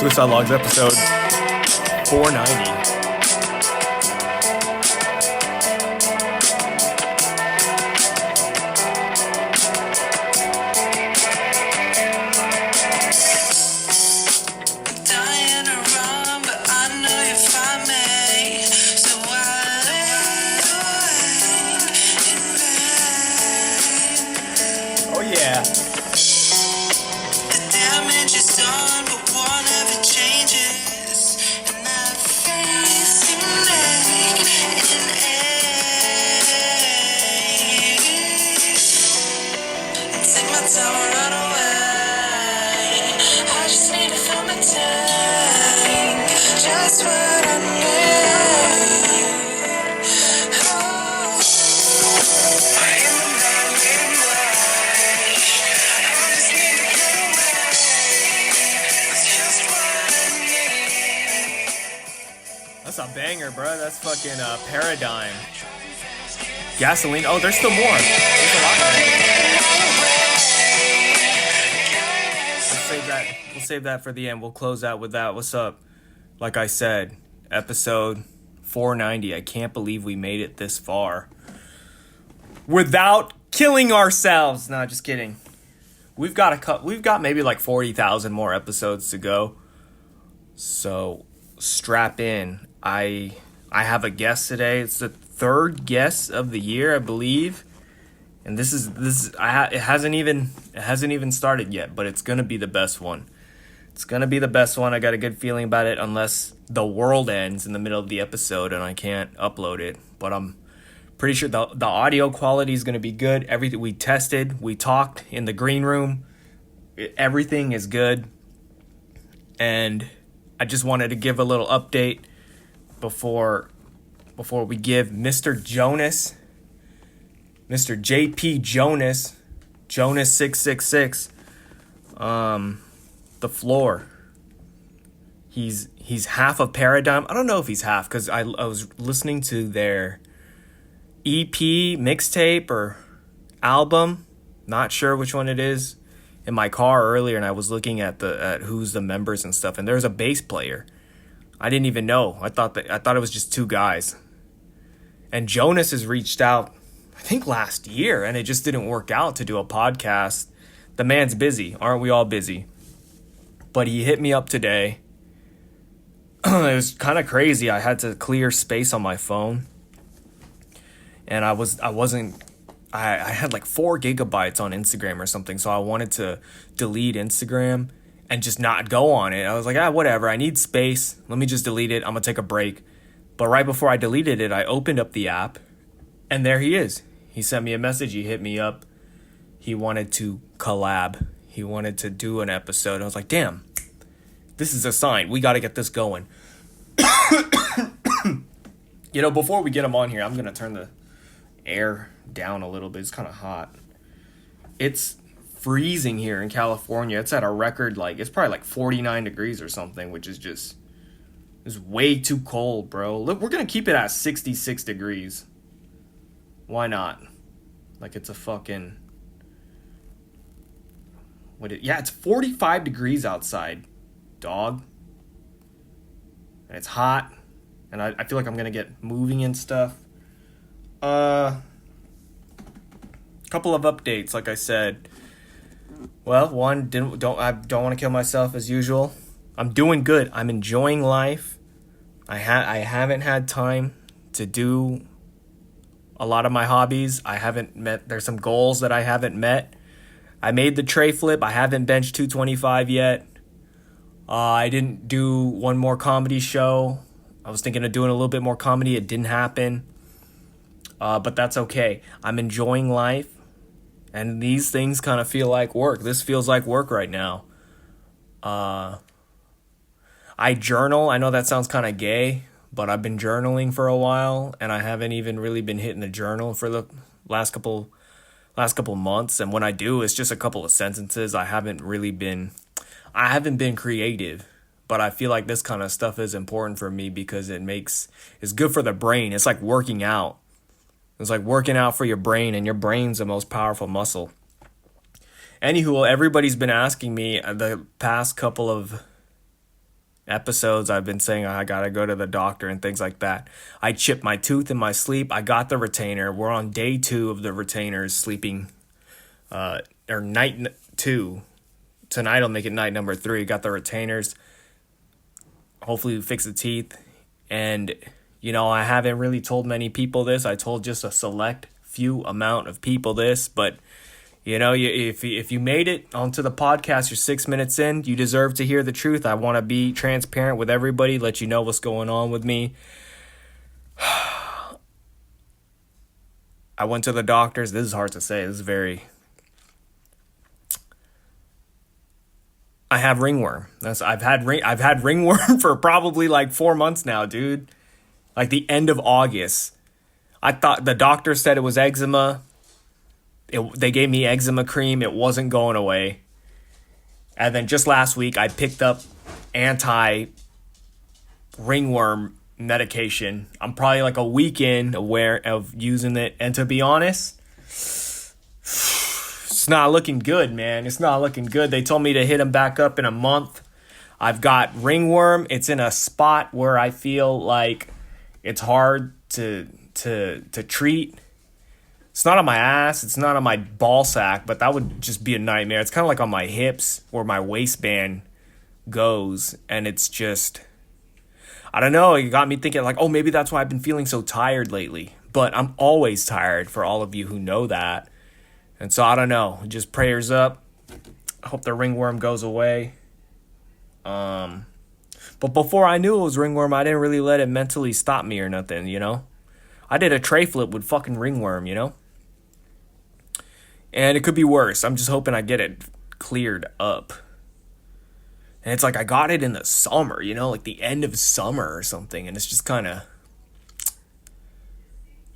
Suicide Logs episode 490. That's a banger, bro. That's fucking Paradigm. Gasoline. Oh, there's still more. There's a lot more. We'll save that for the end. We'll close out with that. What's up? Like I said, episode 490. I can't believe we made it this far without killing ourselves. No, just kidding. We've got maybe like 40,000 more episodes to go. So strap in. I have a guest today. It's the third guest of the year, I believe. And it hasn't even started yet, but it's going to be the best one. It's going to be the best one. I got a good feeling about it, unless the world ends in the middle of the episode and I can't upload it. But I'm pretty sure the audio quality is going to be good. Everything we tested, we talked in the green room. Everything is good. And I just wanted to give a little update before we give Mr. JP Jonas 666 the floor. He's half of Paradigm. I don't know if he's half, because I was listening to their EP mixtape or album, not sure which one it is, in my car earlier, and I was looking at who's the members and stuff, and there's a bass player. I didn't even know. I thought it was just two guys. And Jonas has reached out, I think last year, and it just didn't work out to do a podcast. The man's busy. Aren't we all busy? But he hit me up today. It was kind of crazy. I had to clear space on my phone. And I had like 4 gigabytes on Instagram or something. So I wanted to delete Instagram and just not go on it. I was like, whatever. I need space. Let me just delete it. I'm going to take a break. But right before I deleted it, I opened up the app. And there he is. He sent me a message. He hit me up. He wanted to collab. He wanted to do an episode. I was like, damn, this is a sign. We got to get this going. Before we get him on here, I'm going to turn the air down a little bit. It's kind of hot. It's freezing here in California. It's at a record, it's probably like 49 degrees or something, which is just, is way too cold, bro. Look, we're going to keep it at 66 degrees. Why not? It's a fucking... it's 45 degrees outside, dog. And it's hot. And I feel like I'm going to get moving and stuff. Couple of updates, like I said. Well, one, I don't want to kill myself as usual. I'm doing good. I'm enjoying life. I haven't had time to do a lot of my hobbies. There's some goals that I haven't met. I made the tray flip. I haven't benched 225 yet. I didn't do one more comedy show. I was thinking of doing a little bit more comedy. It didn't happen. But that's okay. I'm enjoying life. And these things kind of feel like work. This feels like work right now. I journal. I know that sounds kind of gay, but I've been journaling for a while, and I haven't even really been hitting the journal for the last couple months. And when I do, it's just a couple of sentences. I haven't been creative, but I feel like this kind of stuff is important for me because it's good for the brain. It's like working out. It's like working out for your brain, and your brain's the most powerful muscle. Anywho, everybody's been asking me the past couple of episodes, I've been saying I gotta go to the doctor and things like that. I chipped my tooth in my sleep. I got the retainer. We're on day 2 of the retainers sleeping, or night 2. Tonight I'll make it night number 3. Got the retainers. Hopefully we fix the teeth. And, I haven't really told many people this. I told just a select few amount of people this, but if you made it onto the podcast, you're 6 minutes in, you deserve to hear the truth. I want to be transparent with everybody, let you know what's going on with me. I went to the doctors. This is hard to say. I have ringworm. I've had ringworm for probably like 4 months now, dude. Like the end of August. I thought the doctor said it was eczema. They gave me eczema cream. It wasn't going away. And then just last week, I picked up anti-ringworm medication. I'm probably like a week in aware of using it. And to be honest, it's not looking good, man. It's not looking good. They told me to hit them back up in a month. I've got ringworm. It's in a spot where I feel like it's hard to treat. It's not on my ass. It's not on my ball sack, but that would just be a nightmare. It's kind of like on my hips where my waistband goes. And it's just, I don't know. It got me thinking like, oh, maybe that's why I've been feeling so tired lately. But I'm always tired, for all of you who know that. And so I don't know. Just prayers up. I hope the ringworm goes away. But before I knew it was ringworm, I didn't really let it mentally stop me or nothing, I did a tray flip with fucking ringworm, And it could be worse. I'm just hoping I get it cleared up. And it's like I got it in the summer, like the end of summer or something. And it's just kind of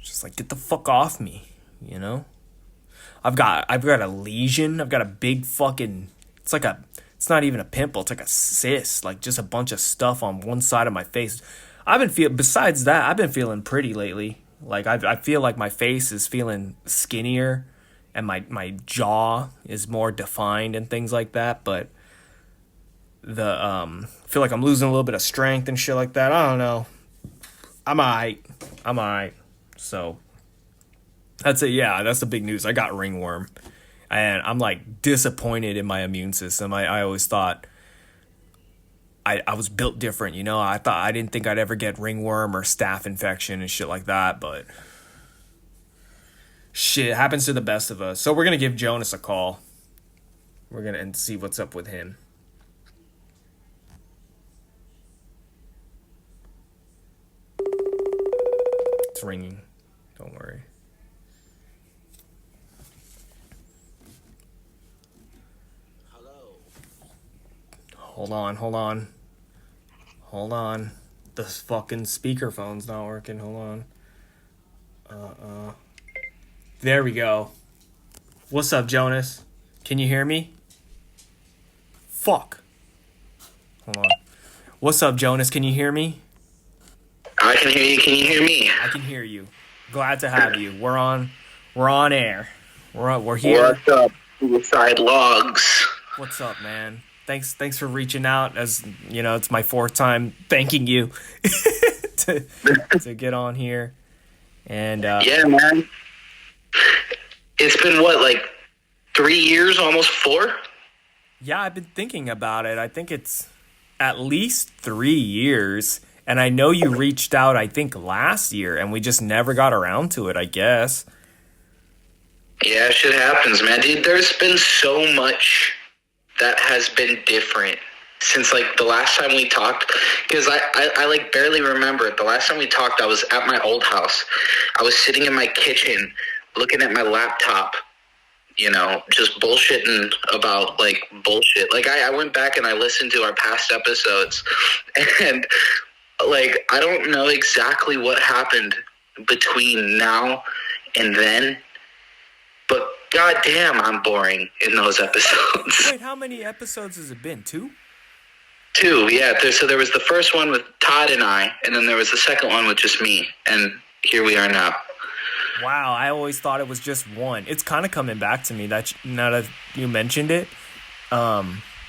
just like, get the fuck off me, I've got a lesion. I've got a big fucking, it's not even a pimple. It's like a cyst, like just a bunch of stuff on one side of my face. Besides that, I've been feeling pretty lately. Like I feel like my face is feeling skinnier and my jaw is more defined and things like that. But I feel like I'm losing a little bit of strength and shit like that. I don't know. I'm alright. So that's it. Yeah, that's the big news. I got ringworm, and I'm like disappointed in my immune system. I always thought I was built different, I didn't think I'd ever get ringworm or staph infection and shit like that, but shit happens to the best of us. So we're gonna give Jonas a call. We're gonna see what's up with him. It's ringing. Don't worry. Hello. Hold on. The fucking speakerphone's not working. Hold on. There we go. What's up, Jonas? Can you hear me? Fuck. Hold on. What's up, Jonas? Can you hear me? I can hear you. Can you hear me? I can hear you. Glad to have you. We're on air. We're here. What's up, Suicide Logs? What's up, man? Thanks for reaching out. As it's my 4th time thanking you to get on here. And yeah, man. It's been what, like 3 years, almost 4? Yeah, I've been thinking about it. I think it's at least 3 years. And I know you reached out, I think, last year, and we just never got around to it, I guess. Yeah, shit happens, man. Dude, there's been so much that has been different since, like, the last time we talked. Because I like, barely remember it. The last time we talked, I was at my old house. I was sitting in my kitchen looking at my laptop, just bullshitting about, like, bullshit. Like, I went back and I listened to our past episodes, and like, I don't know exactly what happened between now and then, but goddamn, I'm boring in those episodes. Wait, how many episodes has it been? 2? 2, yeah. So there was the first one with Todd and I, and then there was the second one with just me, and here we are now. Wow, I always thought it was just 1. It's kind of coming back to me now that you mentioned it. But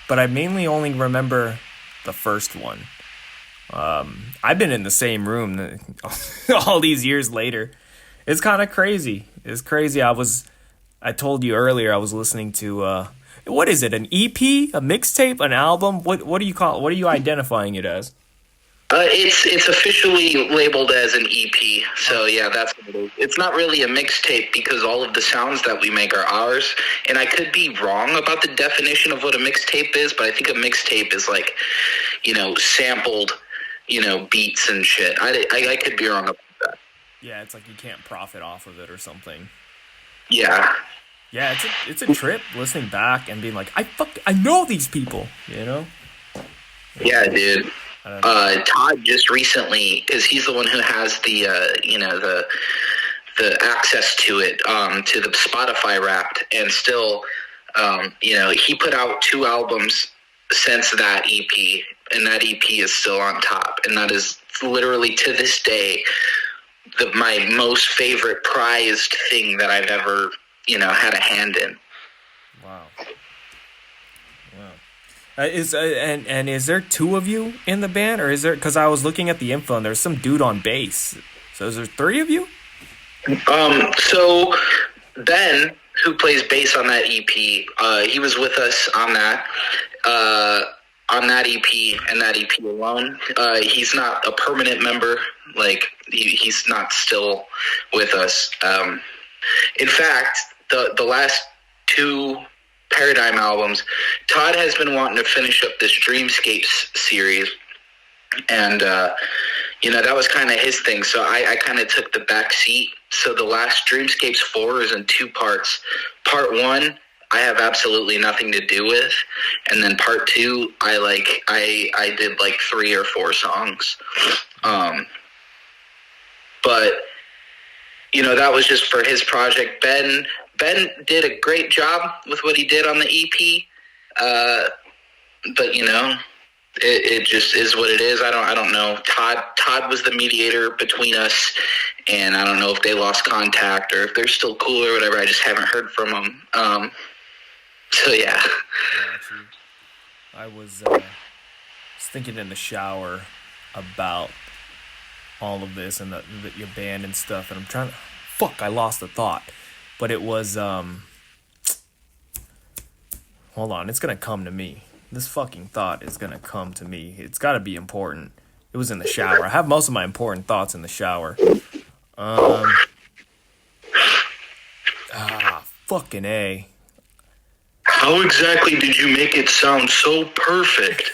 I mainly only remember the first one. I've been in the same room all these years later. It's kind of crazy. It's crazy. I told you earlier I was listening to what is it? An EP, a mixtape, an album? What do you call it? What are you identifying it as? It's officially labeled as an EP, so yeah, that's what it is. It's not really a mixtape because all of the sounds that we make are ours, and I could be wrong about the definition of what a mixtape is, but I think a mixtape is like, sampled, beats and shit. I could be wrong about that. Yeah, it's like you can't profit off of it or something. Yeah. Yeah, it's a trip listening back and being like, I know these people, Yeah, dude. Todd just recently, because he's the one who has the access to it, to the Spotify Wrapped, and still, he put out 2 albums since that EP, and that EP is still on top, and that is literally to this day my most favorite prized thing that I've ever had a hand in. Wow. Is there 2 of you in the band, or is there? Because I was looking at the info and there's some dude on bass. So is there 3 of you? So Ben, who plays bass on that EP, he was with us on that EP and that EP alone. He's not a permanent member. Like he's not still with us. In fact, the last 2 Paradigm albums, Todd has been wanting to finish up this Dreamscapes series, and that was kind of his thing, so I kind of took the back seat. So the last Dreamscapes 4 is in 2 parts. Part 1 I have absolutely nothing to do with, and then part 2 I did like 3 or 4 songs, but that was just for his project. Ben did a great job with what he did on the EP, but it just is what it is. I don't know. Todd was the mediator between us, and I don't know if they lost contact or if they're still cool or whatever. I just haven't heard from them. So yeah. I was thinking in the shower about all of this and your band and stuff, and I'm trying to. Fuck! I lost the thought. But it was, hold on, it's gonna come to me. This fucking thought is gonna come to me. It's gotta be important. It was in the shower. I have most of my important thoughts in the shower. Fucking A. How exactly did you make it sound so perfect?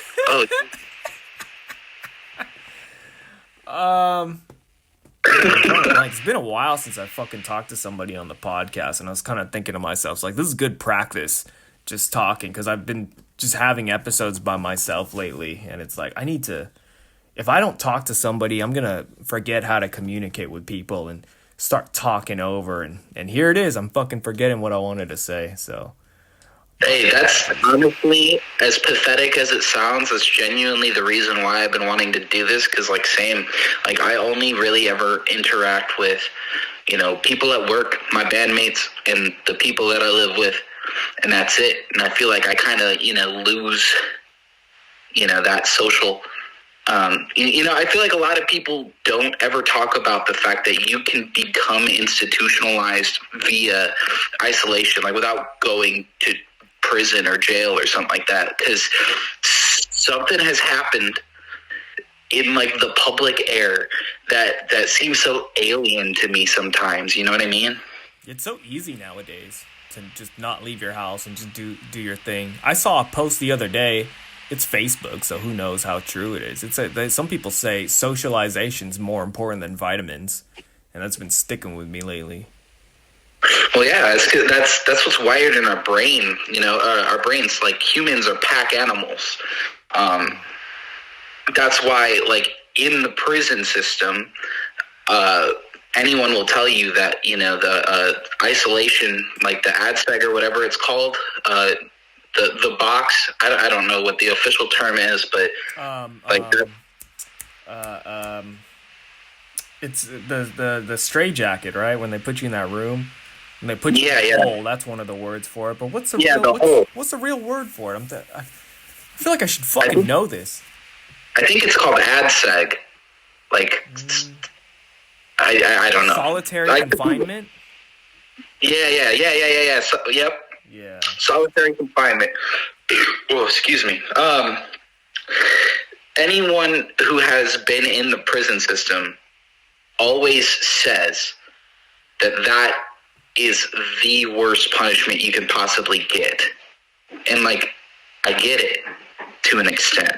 It's been a while since I fucking talked to somebody on the podcast, and I was kind of thinking to myself, like, this is good practice, just talking, because I've been just having episodes by myself lately, and it's like, if I don't talk to somebody, I'm gonna forget how to communicate with people and start talking over, and here it is, I'm fucking forgetting what I wanted to say, so. Hey, that's honestly, as pathetic as it sounds, that's genuinely the reason why I've been wanting to do this, because I only really ever interact with, people at work, my bandmates, and the people that I live with, and that's it. And I feel like I kind of, lose, that social, I feel like a lot of people don't ever talk about the fact that you can become institutionalized via isolation, like without going to prison or jail or something like that, because something has happened in like the public air that seems so alien to me sometimes. You know what I mean? It's so easy nowadays to just not leave your house and just do your thing. I saw a post the other day. It's Facebook, so who knows how true it is. Some people say socialization's more important than vitamins, and that's been sticking with me lately. Well, yeah, that's what's wired in our brain. Our brains, like humans, are pack animals. That's why, like in the prison system, anyone will tell you that the isolation, like the ADSEG or whatever it's called, the box. I don't know what the official term is, but it's the straitjacket, right? When they put you in that room. And they put you in a hole. That's one of the words for it. But what's the real word for it? I feel like I should fucking know this. I think it's called ADSEG. Like, I don't know. Solitary confinement? Yeah. So, yep. Yeah. Solitary confinement. Oh, excuse me. Anyone who has been in the prison system always says that is the worst punishment you can possibly get. And, like, I get it to an extent.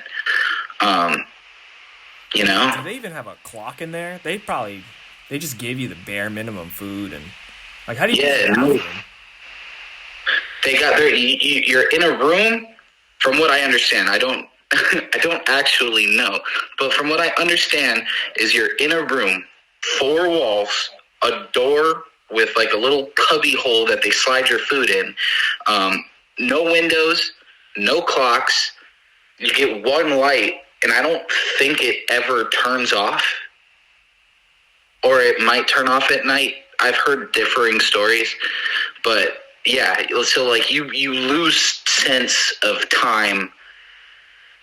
You know? Do they even have a clock in there? They just gave you the bare minimum food and, like, how do you get out of them? They got there. You're in a room. From what I understand, I don't actually know, but from what I understand, is you're in a room, 4 walls, a door with like a little cubby hole that they slide your food in, no windows, no clocks. You get one light, and I don't think it ever turns off, or it might turn off at night. I've heard differing stories, but yeah, so like you lose sense of time.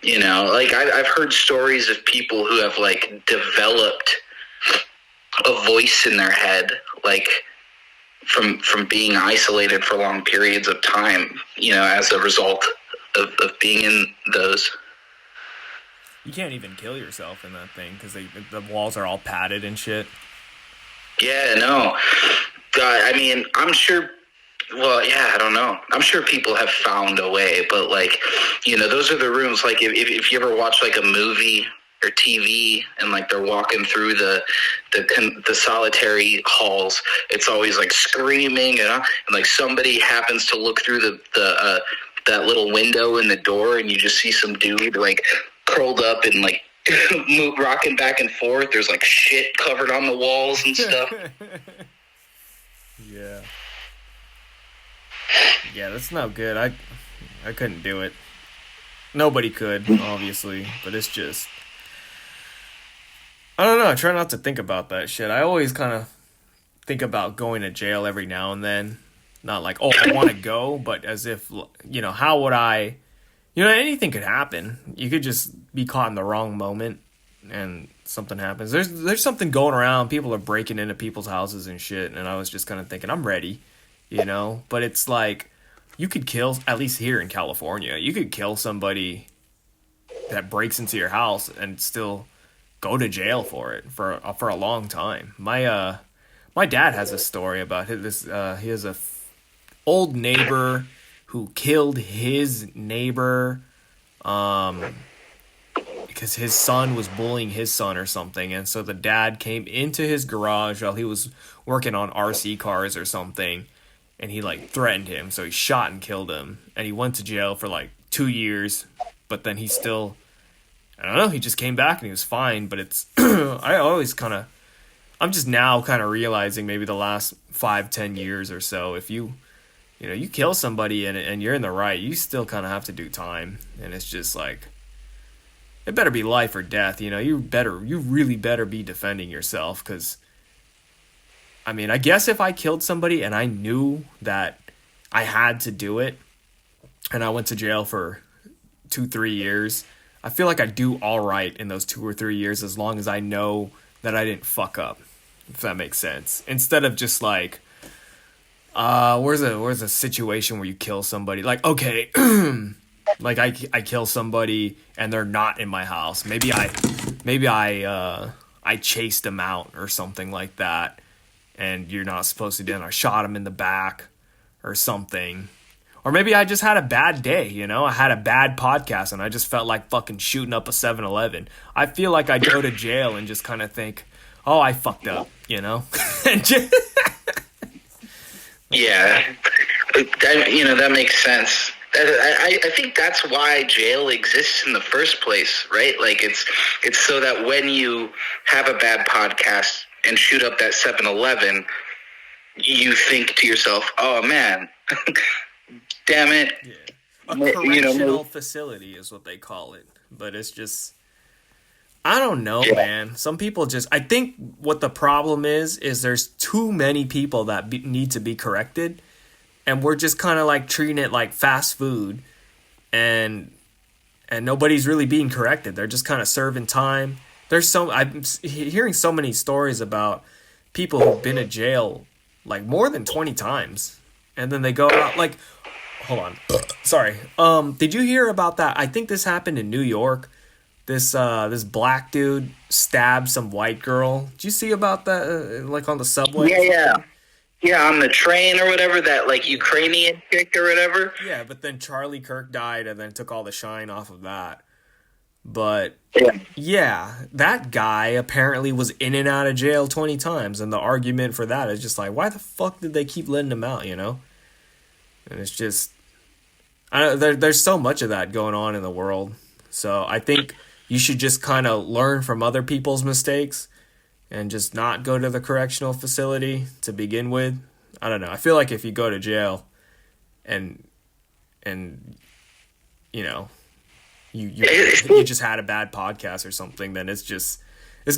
You know, like I've heard stories of people who have like developed a voice in their head, like from being isolated for long periods of time, you know, as a result of being in those. You can't even kill yourself in that thing because the walls are all padded and shit. Yeah, no. God, I mean, I'm sure. Well, yeah, I don't know. I'm sure people have found a way, but like, you know, those are the rooms. Like, if you ever watch like a movie or TV, and like they're walking through the solitary halls, it's always like screaming, and like somebody happens to look through the that little window in the door, and you just see some dude like curled up and like rocking back and forth. There's like shit covered on the walls and stuff. Yeah. Yeah, that's not good. I couldn't do it. Nobody could, obviously, but it's just, I don't know. I try not to think about that shit. I always kind of think about going to jail every now and then. Not like, oh, I want to go, but as if, you know, how would I, you know, anything could happen. You could just be caught in the wrong moment and something happens. There's something going around. People are breaking into people's houses and shit, and I was just kind of thinking, I'm ready. You know, but it's like you could kill, at least here in California, you could kill somebody that breaks into your house and still go to jail for it for a long time. My dad has a story about this. He has a old neighbor who killed his neighbor because his son was bullying his son or something, and so the dad came into his garage while he was working on RC cars or something. And he, like, threatened him, so he shot and killed him. And he went to jail for, like, 2 years. But then he still, I don't know, he just came back and he was fine. But it's, I always kind of, I'm just now kind of realizing maybe the last 5-10 years or so, if you know, you kill somebody and you're in the right, you still kind of have to do time. And it's just like, it better be life or death, you know. You really better be defending yourself, because I mean, I guess if I killed somebody and I knew that I had to do it and I went to jail for 2-3 years, I feel like I'd do all right in those 2 or 3 years as long as I know that I didn't fuck up, if that makes sense. Instead of just like, where's a situation where you kill somebody? Like, okay, like I kill somebody and they're not in my house. Maybe I chased them out or something like that. And you're not supposed to do it. I shot him in the back or something. Or maybe I just had a bad day, you know? I had a bad podcast and I just felt like fucking shooting up a 7-Eleven. I feel like I'd go to jail and just kind of think, oh, I fucked up, you know? Yeah. You know, that makes sense. I think that's why jail exists in the first place, right? Like, it's so that when you have a bad podcast and shoot up that 7-Eleven, you think to yourself, oh, man, damn it. Yeah. A correctional facility is what they call it. But it's just, I don't know, man. Some people just, I think what the problem is there's too many people that need to be corrected. And we're just kind of like treating it like fast food. And and nobody's really being corrected. They're just kind of serving time. I'm hearing so many stories about people who've been in jail like more than 20 times, and then they go out like, hold on, sorry. Did you hear about that? I think this happened in New York. This black dude stabbed some white girl. Did you see about that? Like on the subway? Yeah, on the train or whatever, that like Ukrainian chick or whatever. Yeah, but then Charlie Kirk died and then took all the shine off of that. But yeah, that guy apparently was in and out of jail 20 times, and the argument for that is just like, why the fuck did they keep letting him out, you know? And it's just, there's so much of that going on in the world. So I think you should just kind of learn from other people's mistakes and just not go to the correctional facility to begin with. I don't know. I feel like if you go to jail and you know, you just had a bad podcast or something, then it's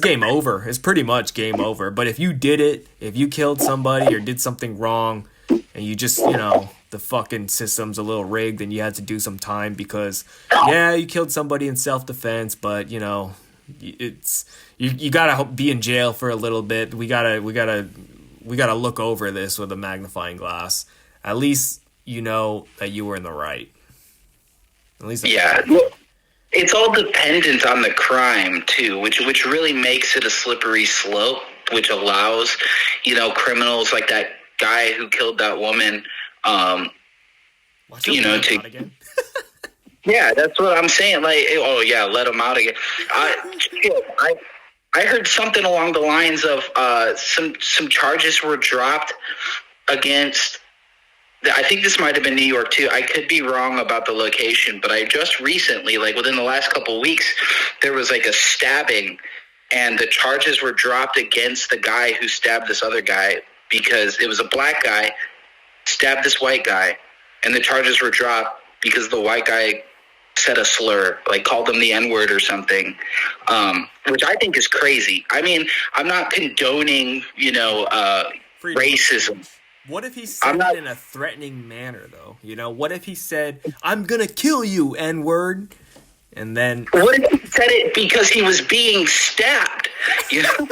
game over. It's pretty much game over. But if you did it, if you killed somebody or did something wrong and you just, you know, the fucking system's a little rigged and you had to do some time because, yeah, you killed somebody in self-defense, but, you know, it's you gotta be in jail for a little bit. We gotta look over this with a magnifying glass. At least you know that you were in the right. At least it's all dependent on the crime too, which really makes it a slippery slope, which allows, you know, criminals like that guy who killed that woman, you know, to again. Yeah, that's what I'm saying. Like, oh yeah, let him out again. I heard something along the lines of some charges were dropped against. I think this might have been New York too. I could be wrong about the location, but I just recently, like within the last couple of weeks, there was like a stabbing, and the charges were dropped against the guy who stabbed this other guy because it was a black guy stabbed this white guy, and the charges were dropped because the white guy said a slur, like called him the N-word or something, which I think is crazy. I mean, I'm not condoning, you know, racism. What if he said it in a threatening manner, though? You know, what if he said, "I'm gonna kill you, N-word," and then... What if he said it because he was being stabbed? You know?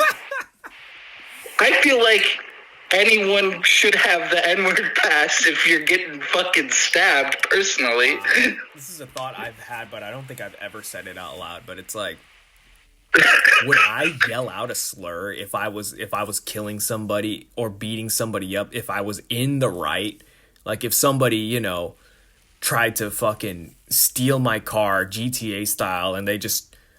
I feel like anyone should have the N-word pass if you're getting fucking stabbed, personally. This is a thought I've had, but I don't think I've ever said it out loud. But it's like, would I yell out a slur if I was killing somebody or beating somebody up if I was in the right? Like if somebody, you know, tried to fucking steal my car GTA style, and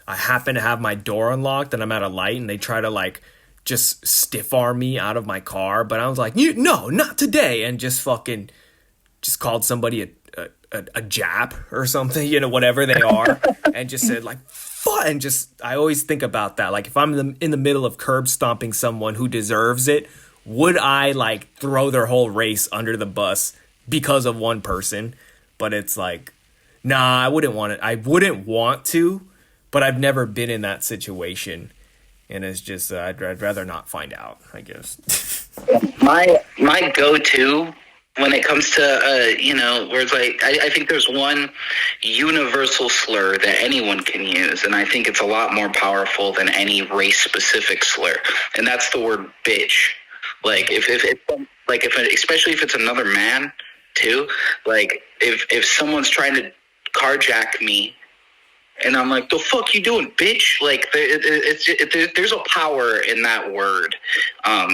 I happen to have my door unlocked and I'm at a light and they try to like just stiff arm me out of my car, but I was like, no, not today, and just called somebody a Jap or something, you know, whatever they are, and just said like, fuck, and just, I always think about that. Like if I'm in the middle of curb stomping someone who deserves it, would I like throw their whole race under the bus because of one person? But it's like, nah, I wouldn't want it. I wouldn't want to, but I've never been in that situation. And it's just, I'd rather not find out, I guess. My go-to when it comes to, you know, where it's like, I think there's one universal slur that anyone can use, and I think it's a lot more powerful than any race-specific slur, and that's the word bitch. Like, especially if it's another man, too, like, if someone's trying to carjack me, and I'm like, the fuck you doing, bitch? Like, there's a power in that word.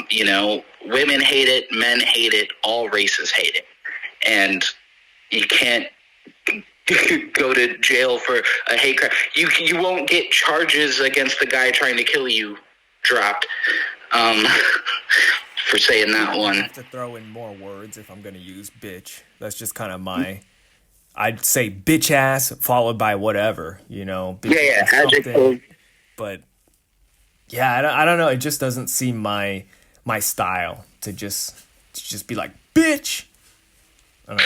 You know, women hate it, men hate it, all races hate it. And you can't go to jail for a hate crime. You won't get charges against the guy trying to kill you dropped for saying that one. I have to throw in more words if I'm going to use bitch. That's just kind of my... I'd say bitch ass followed by whatever, you know. Yeah, adjective. But yeah, I don't know. It just doesn't seem my style to just be like bitch. I don't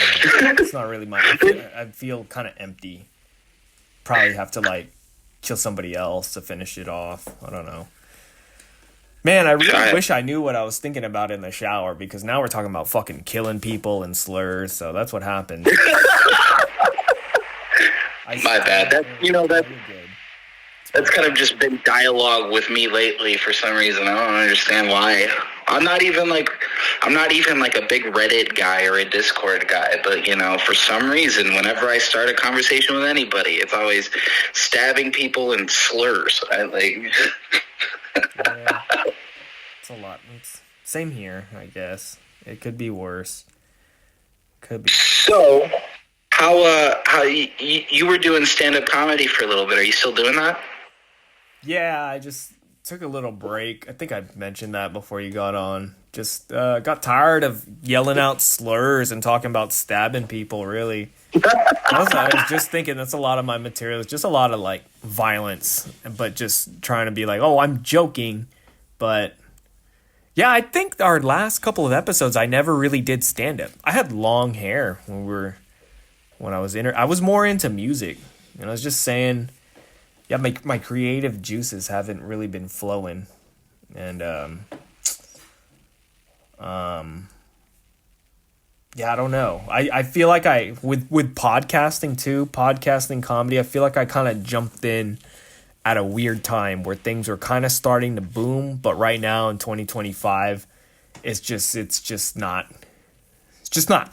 know. It's not really my. I feel kind of empty. Probably have to like kill somebody else to finish it off. I don't know. Man, I really wish I knew what I was thinking about in the shower, because now we're talking about fucking killing people and slurs. So that's what happened. My bad. That Really good. that's kind of just been dialogue with me lately for some reason. I don't understand why. I'm not even like a big Reddit guy or a Discord guy, but for some reason, whenever I start a conversation with anybody, it's always stabbing people and slurs. I like. Yeah, it's a lot. It's same here, I guess. It could be worse. Could be. So, how you were doing stand up comedy for a little bit? Are you still doing that? Yeah, I just took a little break. I think I mentioned that before you got on. Just got tired of yelling out slurs and talking about stabbing people, really. I was just thinking that's a lot of my material. It's just a lot of, like, violence, but just trying to be like, oh, I'm joking. But, yeah, I think our last couple of episodes, I never really did stand-up. I had long hair when I was I was more into music. And I was just saying, yeah, my creative juices haven't really been flowing. And, yeah, I don't know. I feel like with podcasting too, podcasting comedy, I feel like I kind of jumped in at a weird time where things were kind of starting to boom, but right now in 2025, it's just not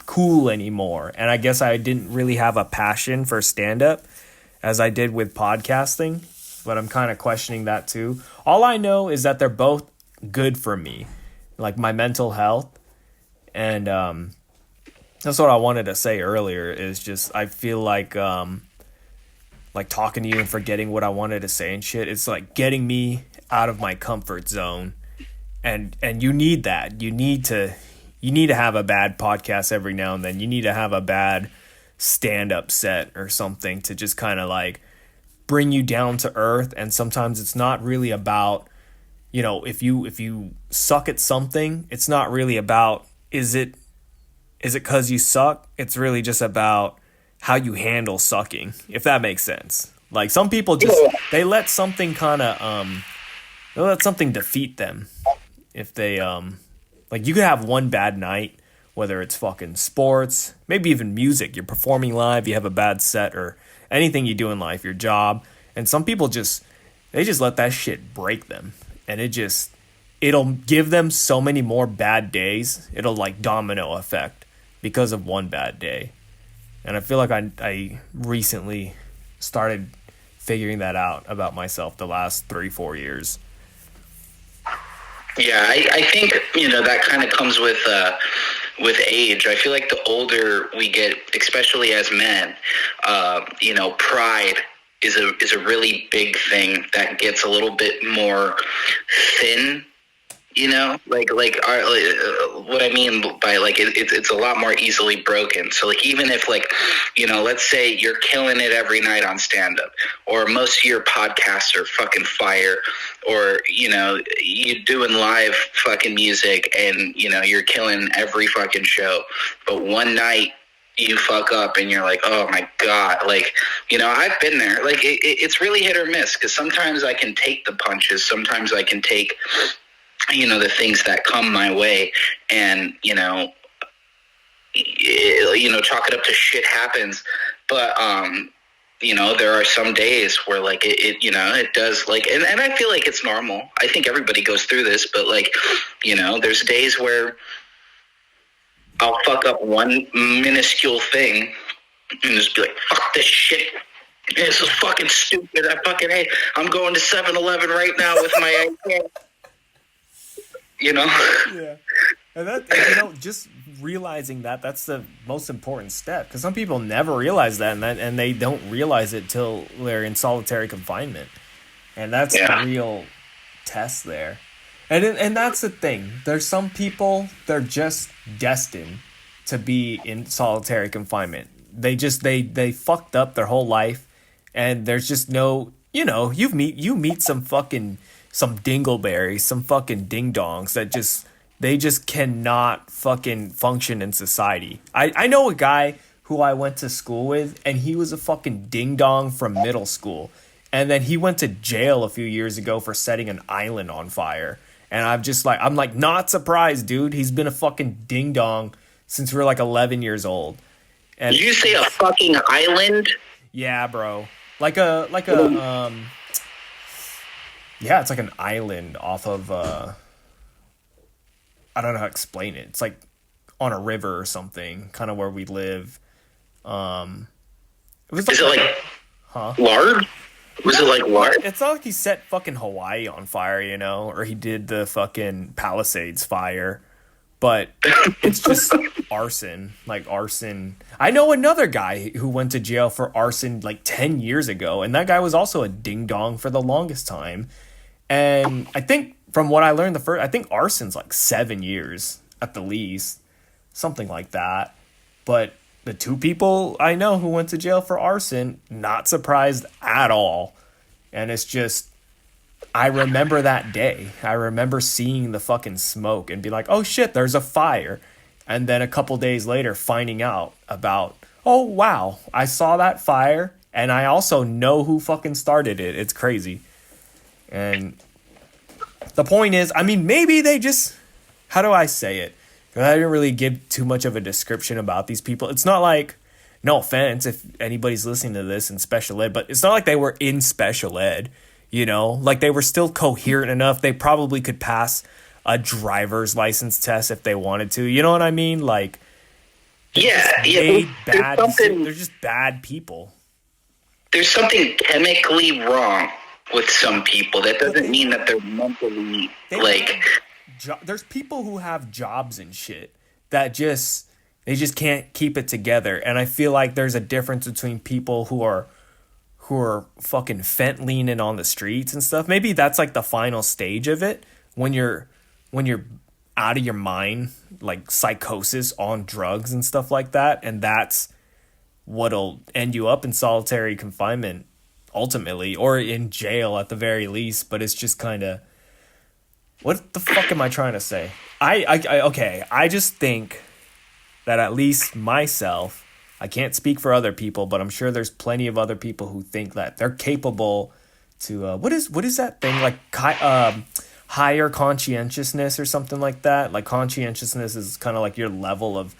cool anymore. And I guess I didn't really have a passion for stand up as I did with podcasting, but I'm kind of questioning that too. All I know is that they're both good for me, like my mental health. And that's what I wanted to say earlier is just I feel like talking to you and forgetting what I wanted to say and shit. It's like getting me out of my comfort zone. And you need that. You need to have a bad podcast every now and then. You need to have a bad stand-up set or something to just kind of like bring you down to earth. And sometimes it's not really about, if you suck at something, it's not really about is it because you suck? It's really just about how you handle sucking, if that makes sense. Like some people just they let something defeat them. If they like you could have one bad night, whether it's fucking sports, maybe even music, you're performing live, you have a bad set or anything you do in life, your job, and some people just let that shit break them. And it'll give them so many more bad days. It'll like domino effect because of one bad day. And I feel like I recently started figuring that out about myself the last 3-4 years. Yeah, I think that kind of comes with age. I feel like the older we get, especially as men, pride is a really big thing that gets a little bit more thin. What I mean by it's a lot more easily broken. So like even if let's say you're killing it every night on stand up, or most of your podcasts are fucking fire, or you're doing live fucking music and you're killing every fucking show, but one night you fuck up and you're like, oh my God, I've been there. It's really hit or miss, because sometimes I can take the punches, sometimes I can take the things that come my way, and chalk it up to shit happens. But there are some days where it does, and I feel like it's normal. I think everybody goes through this, but there's days where I'll fuck up one minuscule thing and just be like, fuck this shit. This is fucking stupid. Hey, I'm going to 7-Eleven right now with my Yeah. And that, just realizing that's the most important step, because some people never realize that, and they don't realize it till they're in solitary confinement. And that's the real test there. And that's the thing. There's some people, they're just destined to be in solitary confinement. They fucked up their whole life, and there's just no, you meet some dingleberries, some fucking ding-dongs that they just cannot fucking function in society. I know a guy who I went to school with, and he was a fucking ding-dong from middle school. And then he went to jail a few years ago for setting an island on fire. And I'm not surprised, dude. He's been a fucking ding-dong since we were 11 years old. And did you say a fucking island? Yeah, bro. Like a yeah, it's like an island off of I don't know how to explain it. It's like on a river or something, kind of where we live. Um it was Is like it a like huh? lard? Was it No, like lard? it's not like he set fucking Hawaii on fire, you know, or he did the fucking Palisades fire, but it's just arson, like arson. I know another guy who went to jail for arson like 10 years ago, and that guy was also a ding dong for the longest time. And I think from what I learned, I think arson's like 7 years at the least, something like that. But the two people I know who went to jail for arson, not surprised at all. And it's just, I remember that day. I remember seeing the fucking smoke and be like, oh shit, there's a fire. And then a couple days later, finding out about, oh wow, I saw that fire and I also know who fucking started it. It's crazy. And the point is, I mean, maybe they just, how do I say it? 'Cause I didn't really give too much of a description about these people. It's not like, no offense if anybody's listening to this in special ed, but it's not like they were in special ed, you know? Like they were still coherent enough. They probably could pass a driver's license test if they wanted to. You know what I mean? Like, Yeah, made there's bad, something. they're just bad people. There's something chemically wrong with some people. That doesn't mean that they're mentally They like. There's people who have jobs and shit that just they just can't keep it together, and I feel like there's a difference between people who are fucking fent leaning on the streets and stuff. Maybe that's like the final stage of it when you're out of your mind, like psychosis on drugs and stuff like that, and that's what'll end you up in solitary confinement ultimately, or in jail at the very least. But it's just kind of, what the fuck am I trying to say? Okay, I just think that at least myself, I can't speak for other people, but I'm sure there's plenty of other people who think that they're capable to what is that thing like higher conscientiousness or something like that. Like conscientiousness is kind of like your level of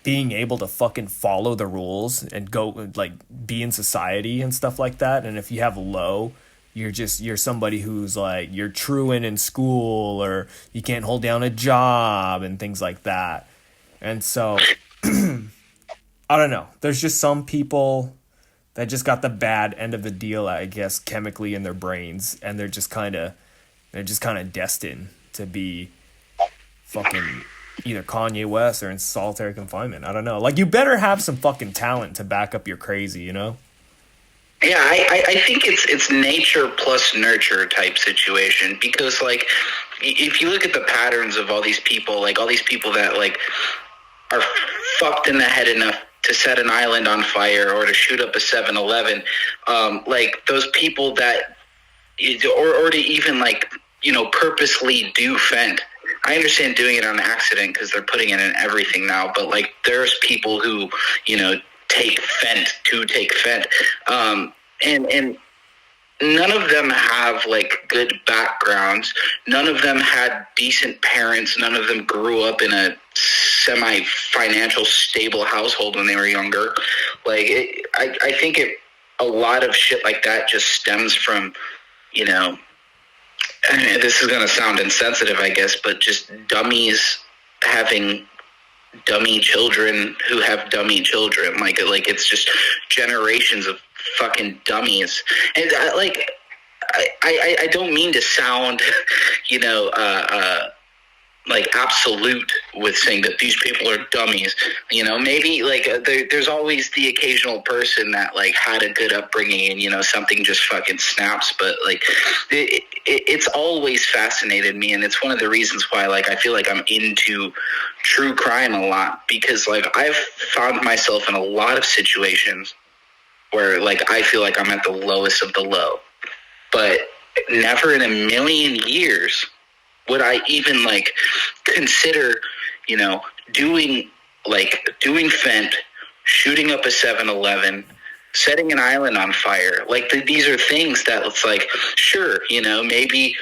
being able to fucking follow the rules and go like be in society and stuff like that. And if you have low, you're somebody who's like you're truant in school or you can't hold down a job and things like that. And so I don't know. There's just some people that just got the bad end of the deal, I guess, chemically in their brains, and they're just kind of destined to be fucking either Kanye West or in solitary confinement. I don't know. Like, you better have some fucking talent to back up your crazy, you know? Yeah, I think it's nature plus nurture type situation, because like if you look at the patterns of all these people, like all these people that like are fucked in the head enough to set an island on fire or to shoot up a 7-Eleven, like those people that or to even like, you know, purposely do fent. I understand doing it on accident because they're putting it in everything now, but like there's people who, you know, take fent. And none of them have like good backgrounds. None of them had decent parents. None of them grew up in a semi-financial stable household when they were younger. Like I think a lot of shit like that just stems from, you know, I mean, this is going to sound insensitive, I guess, but just dummies having dummy children who have dummy children. Like it's just generations of fucking dummies. And I don't mean to sound, you know, like absolute with saying that these people are dummies. You know, maybe like there's always the occasional person that like had a good upbringing and, you know, something just fucking snaps. But like it's always fascinated me, and it's one of the reasons why like I feel like I'm into true crime a lot, because like I've found myself in a lot of situations where like I feel like I'm at the lowest of the low, but never in a million years would I even like consider, you know, doing fent, shooting up a 7-Eleven, setting an island on fire. Like these are things that it's like, sure, you know, maybe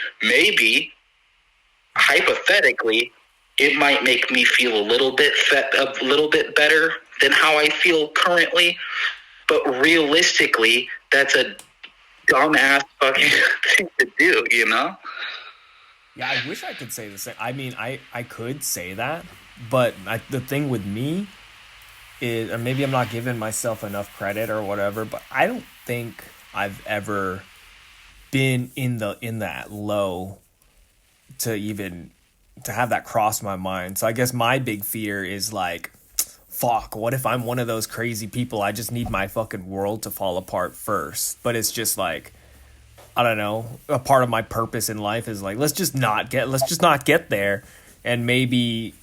hypothetically it might make me feel a little bit better than how I feel currently. but realistically, that's a dumbass fucking thing to do, you know? Yeah, I wish I could say the same. I mean, I could say that, but the thing with me is, or maybe I'm not giving myself enough credit or whatever, but I don't think I've ever been in that low to even to have that cross my mind. So I guess my big fear is like, fuck, what if I'm one of those crazy people? I just need my fucking world to fall apart first. But it's just like, I don't know, a part of my purpose in life is like, let's just not get there. And maybe,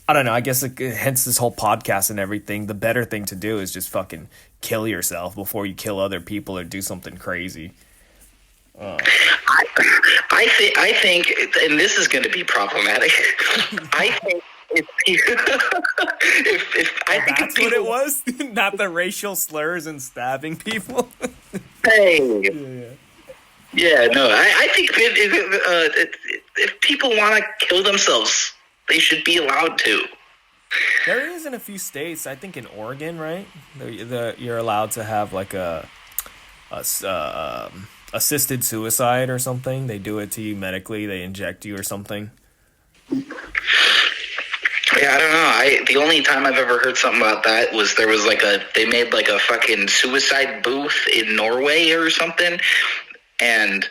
I don't know, I guess hence this whole podcast and everything, the better thing to do is just fucking kill yourself before you kill other people or do something crazy. I think, and this is going to be problematic. I think if I think that's what it was, not the racial slurs and stabbing people. Hey, yeah, no, I think if people want to kill themselves, they should be allowed to. There is in a few states, I think in Oregon, right? You're allowed to have like a assisted suicide or something. They do it to you medically. They inject you or something. Yeah, I don't know. The only time I've ever heard something about that was they made like a fucking suicide booth in Norway or something, and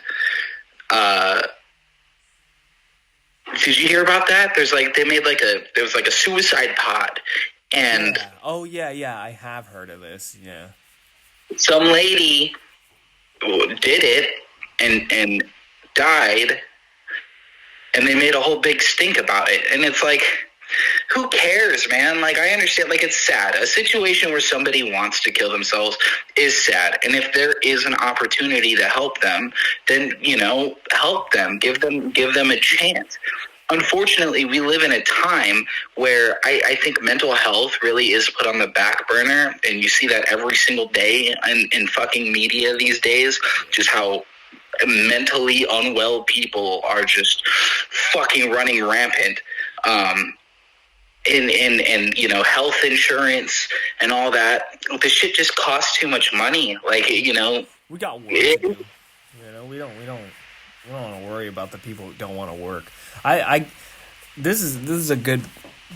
did you hear about that? There was like a suicide pod, and yeah. Oh yeah, I have heard of this. Yeah, some lady did it and died, and they made a whole big stink about it, and it's like, who cares, man? Like, I understand, like, it's sad. A situation where somebody wants to kill themselves is sad. And if there is an opportunity to help them, then, help them. Give them a chance. Unfortunately, we live in a time where I think mental health really is put on the back burner. And you see that every single day in fucking media these days, just how mentally unwell people are just fucking running rampant. In health insurance and all that, the shit just costs too much money. Like, we got work to do. We don't want to worry about the people who don't want to work. This is a good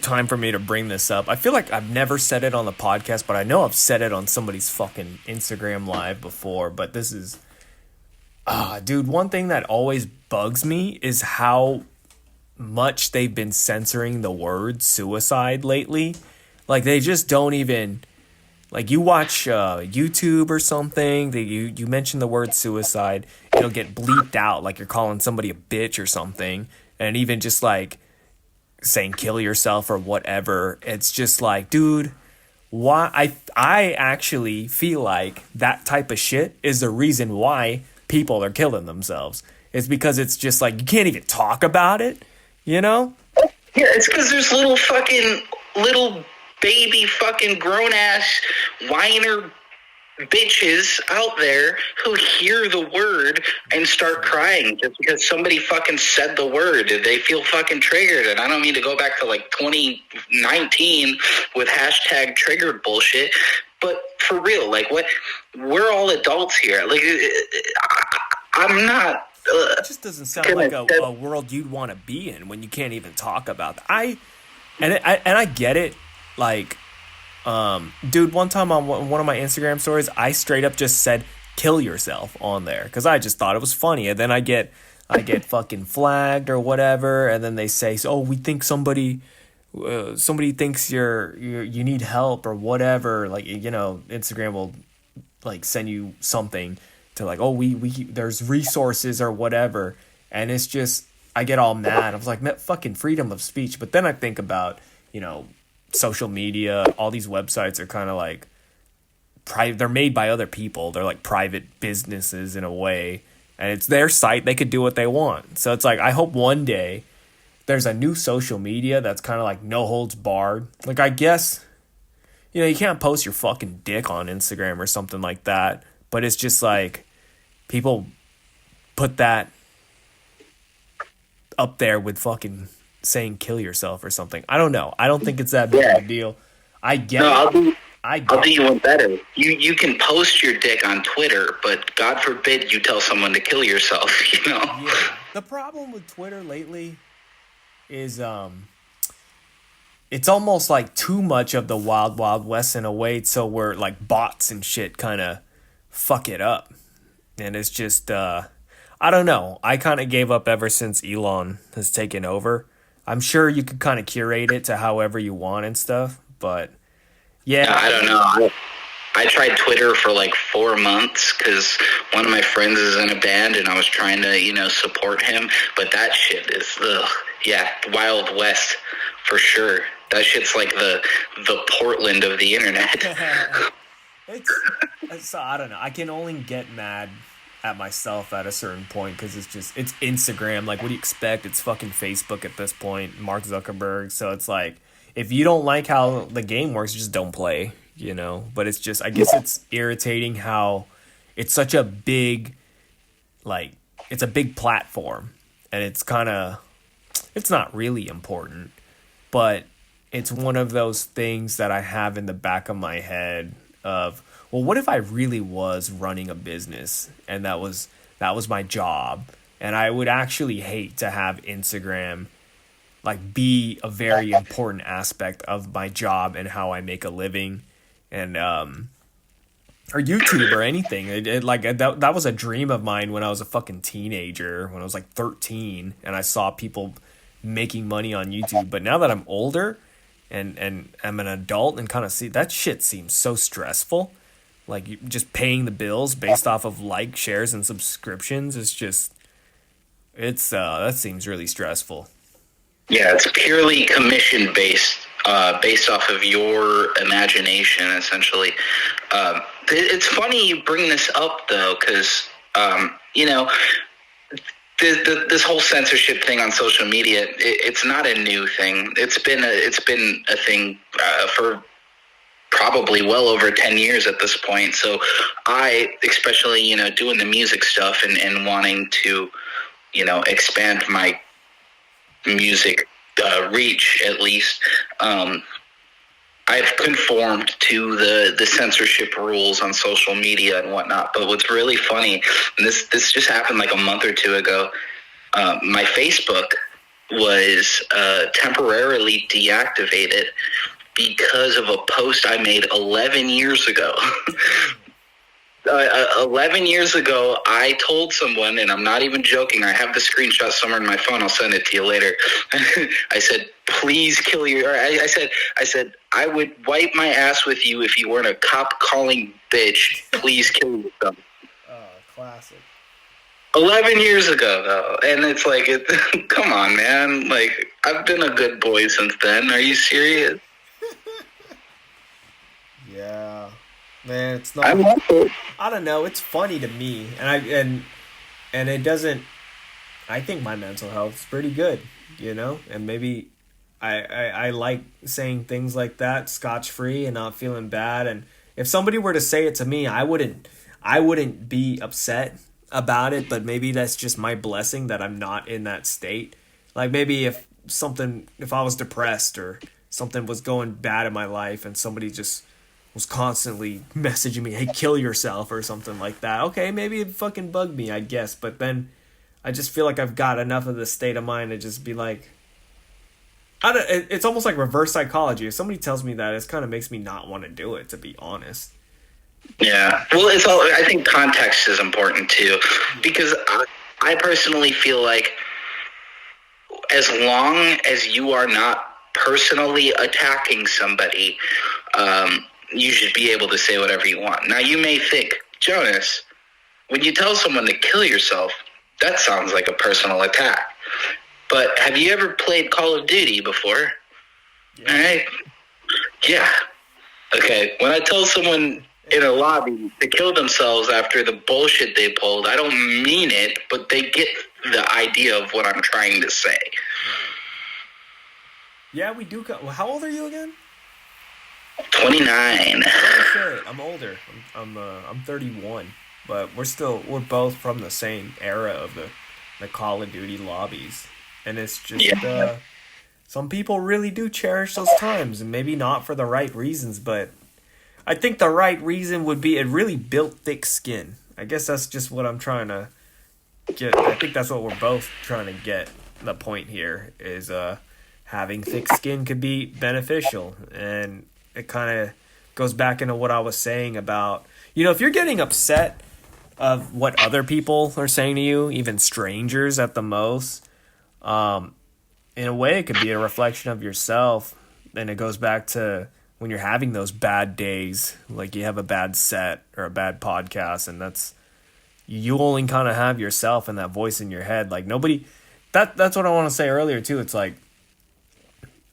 time for me to bring this up. I feel like I've never said it on the podcast, but I know I've said it on somebody's fucking Instagram live before. But this is, dude, one thing that always bugs me is how much they've been censoring the word suicide lately. Like, they just don't even, like, you watch YouTube or something, you mention the word suicide, it'll get bleeped out like you're calling somebody a bitch or something. And even just like saying kill yourself or whatever, it's just like, dude, why? I actually feel like that type of shit is the reason why people are killing themselves. It's because it's just like, you can't even talk about it. Yeah, it's because there's little baby fucking grown ass whiner bitches out there who hear the word and start crying just because somebody fucking said the word. They feel fucking triggered. And I don't mean to go back to like 2019 with hashtag triggered bullshit, but for real, like, what? We're all adults here. Like, I'm not. It just doesn't sound like a world you'd want to be in when you can't even talk about that. I get it. Like, dude, one time on one of my Instagram stories, I straight up just said "kill yourself" on there because I just thought it was funny. And then I get fucking flagged or whatever, and then they say, "Oh, we think somebody thinks you need help or whatever." Like, Instagram will like send you something to like, oh, we there's resources or whatever, and it's just, I get all mad. I was like, fucking freedom of speech. But then I think about, social media, all these websites are kind of like private. They're made by other people. They're like private businesses in a way, and it's their site. They could do what they want. So it's like, I hope one day there's a new social media that's kind of like no holds barred. Like, I guess, you can't post your fucking dick on Instagram or something like that. But it's just like, people put that up there with fucking saying kill yourself or something. I don't know. I don't think it's that big of a deal. I get it. I I'll get do you that. one better. You can post your dick on Twitter, but God forbid you tell someone to kill yourself. You know. Yeah. The problem with Twitter lately is it's almost like too much of the wild wild west in a way, so where like bots and shit kind of fuck it up. And it's just I don't know. I kind of gave up ever since Elon has taken over. I'm sure you could kind of curate it to however you want and stuff, but Yeah, yeah, I don't know. I tried Twitter for like 4 months because one of my friends is in a band and I was trying to, support him. But that shit is, ugh, yeah, Wild West for sure. That shit's like the Portland of the internet. it's so I don't know. I can only get mad at myself at a certain point because it's Instagram. Like, what do you expect? It's fucking Facebook at this point. Mark Zuckerberg. So it's like if you don't like how the game works, just don't play. But it's just I guess it's irritating how it's such a big like it's a big platform and it's not really important, but it's one of those things that I have in the back of my head of, well, what if I really was running a business and that was my job, and I would actually hate to have Instagram like be a very important aspect of my job and how I make a living, and or YouTube or anything. That was a dream of mine when I was a fucking teenager, when I was like 13, and I saw people making money on YouTube. But now that I'm older and I'm an adult and kind of see that shit seems so stressful. Like just paying the bills based off of like shares and subscriptions is just that seems really stressful. Yeah, it's purely commission based off of your imagination, essentially. It's funny you bring this up though, because you know, this whole censorship thing on social media, it's not a new thing. It's been a thing for probably well over 10 years at this point. So I, especially, doing the music stuff and wanting to, expand my music reach at least, I've conformed to the censorship rules on social media and whatnot. But what's really funny, and this just happened like a month or two ago, my Facebook was temporarily deactivated because of a post I made 11 years ago. 11 years ago, I told someone, and I'm not even joking, I have the screenshot somewhere in my phone, I'll send it to you later. I said, please kill your, I said, I would wipe my ass with you if you weren't a cop-calling bitch. Please kill yourself. Oh, classic. 11 years ago, though, and it's like, come on, man. Like, I've been a good boy since then. Are you serious? Yeah, man, it's not. I love it. I don't know. It's funny to me, and it doesn't. I think my mental health's pretty good, and maybe I like saying things like that, scotch free, and not feeling bad. And if somebody were to say it to me, I wouldn't be upset about it. But maybe that's just my blessing that I'm not in that state. Like maybe if I was depressed or something was going bad in my life, and somebody just was constantly messaging me, hey, kill yourself or something like that. Okay, maybe it fucking bugged me, I guess. But then I just feel like I've got enough of the state of mind to just be like, it's almost like reverse psychology. If somebody tells me that, it kind of makes me not want to do it, to be honest. Yeah. Well, I think context is important too, because I personally feel like as long as you are not personally attacking somebody, you should be able to say whatever you want. Now, you may think, Jonas, when you tell someone to kill yourself, that sounds like a personal attack. But have you ever played Call of Duty before? Yeah. All right. Yeah. Okay. When I tell someone in a lobby to kill themselves after the bullshit they pulled, I don't mean it, but they get the idea of what I'm trying to say. Yeah, we do. How old are you again? 29. Oh shit, I'm older. I'm 31, but we're both from the same era of the Call of Duty lobbies, and it's just some people really do cherish those times, and maybe not for the right reasons, but I think the right reason would be it really built thick skin. I guess that's just what I'm trying to get. I think that's what we're both trying to get. The point here is having thick skin could be beneficial, and it kind of goes back into what I was saying about, if you're getting upset of what other people are saying to you, even strangers at the most, in a way it could be a reflection of yourself. And it goes back to when you're having those bad days, like you have a bad set or a bad podcast, and you only kind of have yourself and that voice in your head. Like nobody, that's what I want to say earlier too. It's like,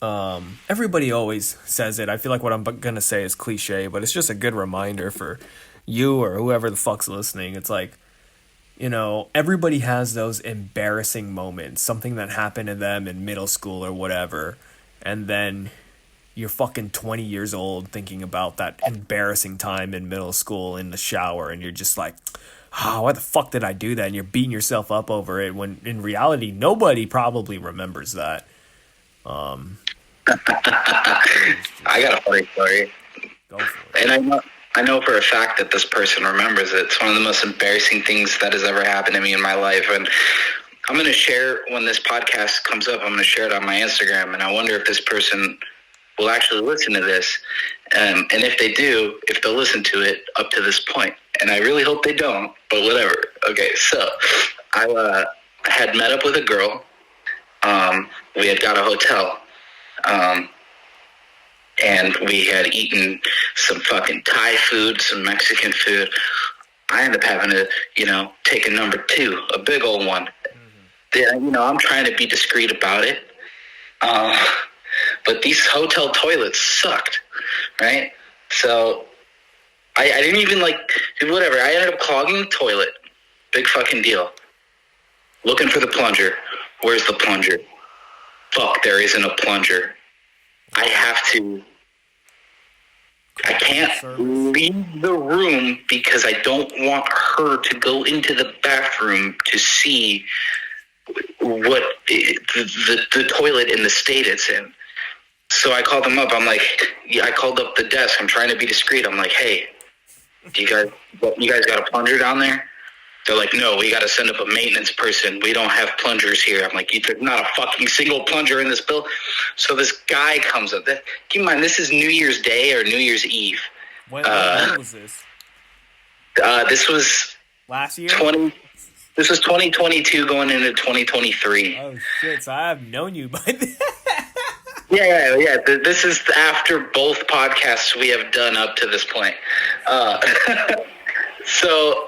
everybody always says it. I feel like what I'm going to say is cliche, but it's just a good reminder for you or whoever the fuck's listening. It's like, everybody has those embarrassing moments, something that happened to them in middle school or whatever. And then you're fucking 20 years old thinking about that embarrassing time in middle school in the shower. And you're just like, why the fuck did I do that? And you're beating yourself up over it when in reality, nobody probably remembers that. I got a funny story. Go for it. And I know for a fact that this person remembers it. It's one of the most embarrassing things that has ever happened to me in my life. And I'm going to share, when this podcast comes up, I'm going to share it on my Instagram. And I wonder if this person will actually listen to this. And if they do, if they'll listen to it up to this point. And I really hope they don't, but whatever. Okay, so I had met up with a girl. We had got a hotel. And we had eaten some fucking Thai food, some Mexican food. I ended up having to, take a number 2, a big old one. Mm-hmm. I'm trying to be discreet about it. But these hotel toilets sucked, right? So I didn't even whatever. I ended up clogging the toilet. Big fucking deal. Looking for the plunger. Where's the plunger? Fuck, there isn't a plunger. I can't leave the room because I don't want her to go into the bathroom to see what the toilet in the state it's in. So I called them up. I'm like, I called up the desk. I'm trying to be discreet. I'm like, hey, you guys got a plunger down there? They're like, no, we got to send up a maintenance person. We don't have plungers here. I'm like, there's not a fucking single plunger in this bill. So this guy comes up. Keep in mind, this is New Year's Day or New Year's Eve. When was this? This was last year. This was 2022 going into 2023. Oh shit! So I have known you by then. Yeah. This is after both podcasts we have done up to this point. So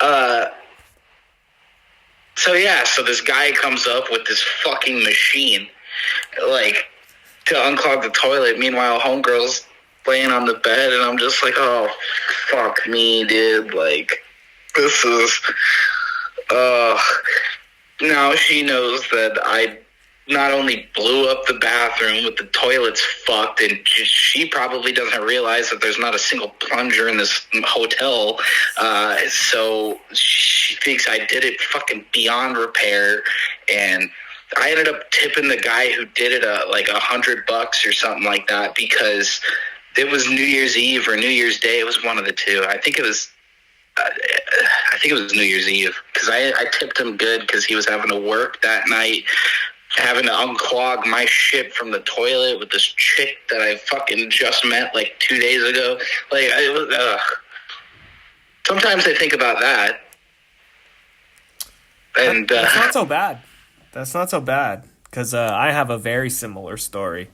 this guy comes up with this fucking machine, to unclog the toilet. Meanwhile, homegirl's laying on the bed, and I'm just like, oh, fuck me, dude. This is... now she knows that I not only blew up the bathroom with the toilets fucked, and she probably doesn't realize that there's not a single plunger in this hotel. So she thinks I did it fucking beyond repair, and I ended up tipping the guy who did it $100 or something like that, because it was New Year's Eve or New Year's Day. It was one of the two. I think it was New Year's Eve, because I tipped him good because he was having to work that night, having to unclog my shit from the toilet with this chick that I fucking just met 2 days ago. Sometimes I think about that. And that's not so bad. That's not so bad, because I have a very similar story,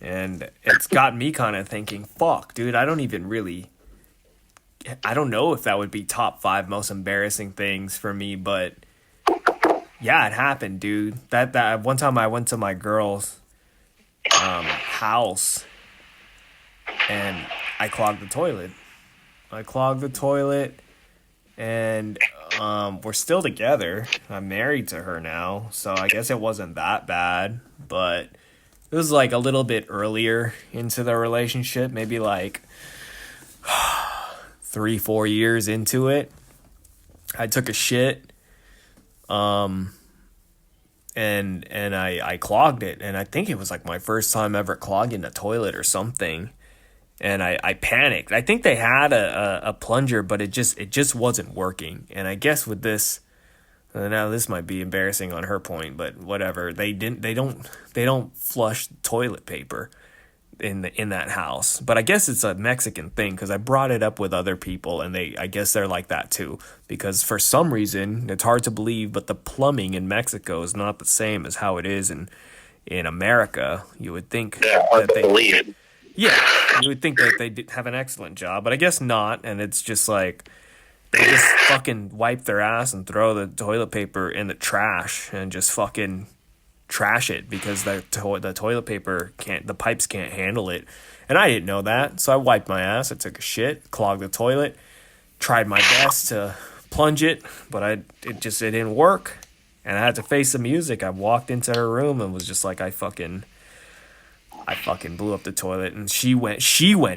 and it's got me kind of thinking, fuck, dude, I don't know if that would be top 5 most embarrassing things for me, but yeah, it happened, dude. That one time I went to my girl's house, and I clogged the toilet. And we're still together. I'm married to her now, so I guess it wasn't that bad, but it was a little bit earlier into the relationship, maybe 3-4 years into it. I took a shit, and I clogged it, and I think it was my first time ever clogging a toilet or something. and I panicked. I think they had a plunger, but it just wasn't working. And I guess with this, now this might be embarrassing on her point, but whatever. They don't flush toilet paper in that house. But I guess it's a Mexican thing because I brought it up with other people, and I guess they're like that too. Because for some reason, it's hard to believe, but the plumbing in Mexico is not the same as how it is in America. You would think Yeah, hard to believe. yeah, you would think that they did have an excellent job, but I guess not. And it's just like they just fucking wipe their ass and throw the toilet paper in the trash and just fucking trash it because the toilet paper the pipes can't handle it. And I didn't know that, so I wiped my ass. I took a shit, clogged the toilet, tried my best to plunge it, but it didn't work. And I had to face the music. I walked into her room and was just like, I fucking blew up the toilet, and she went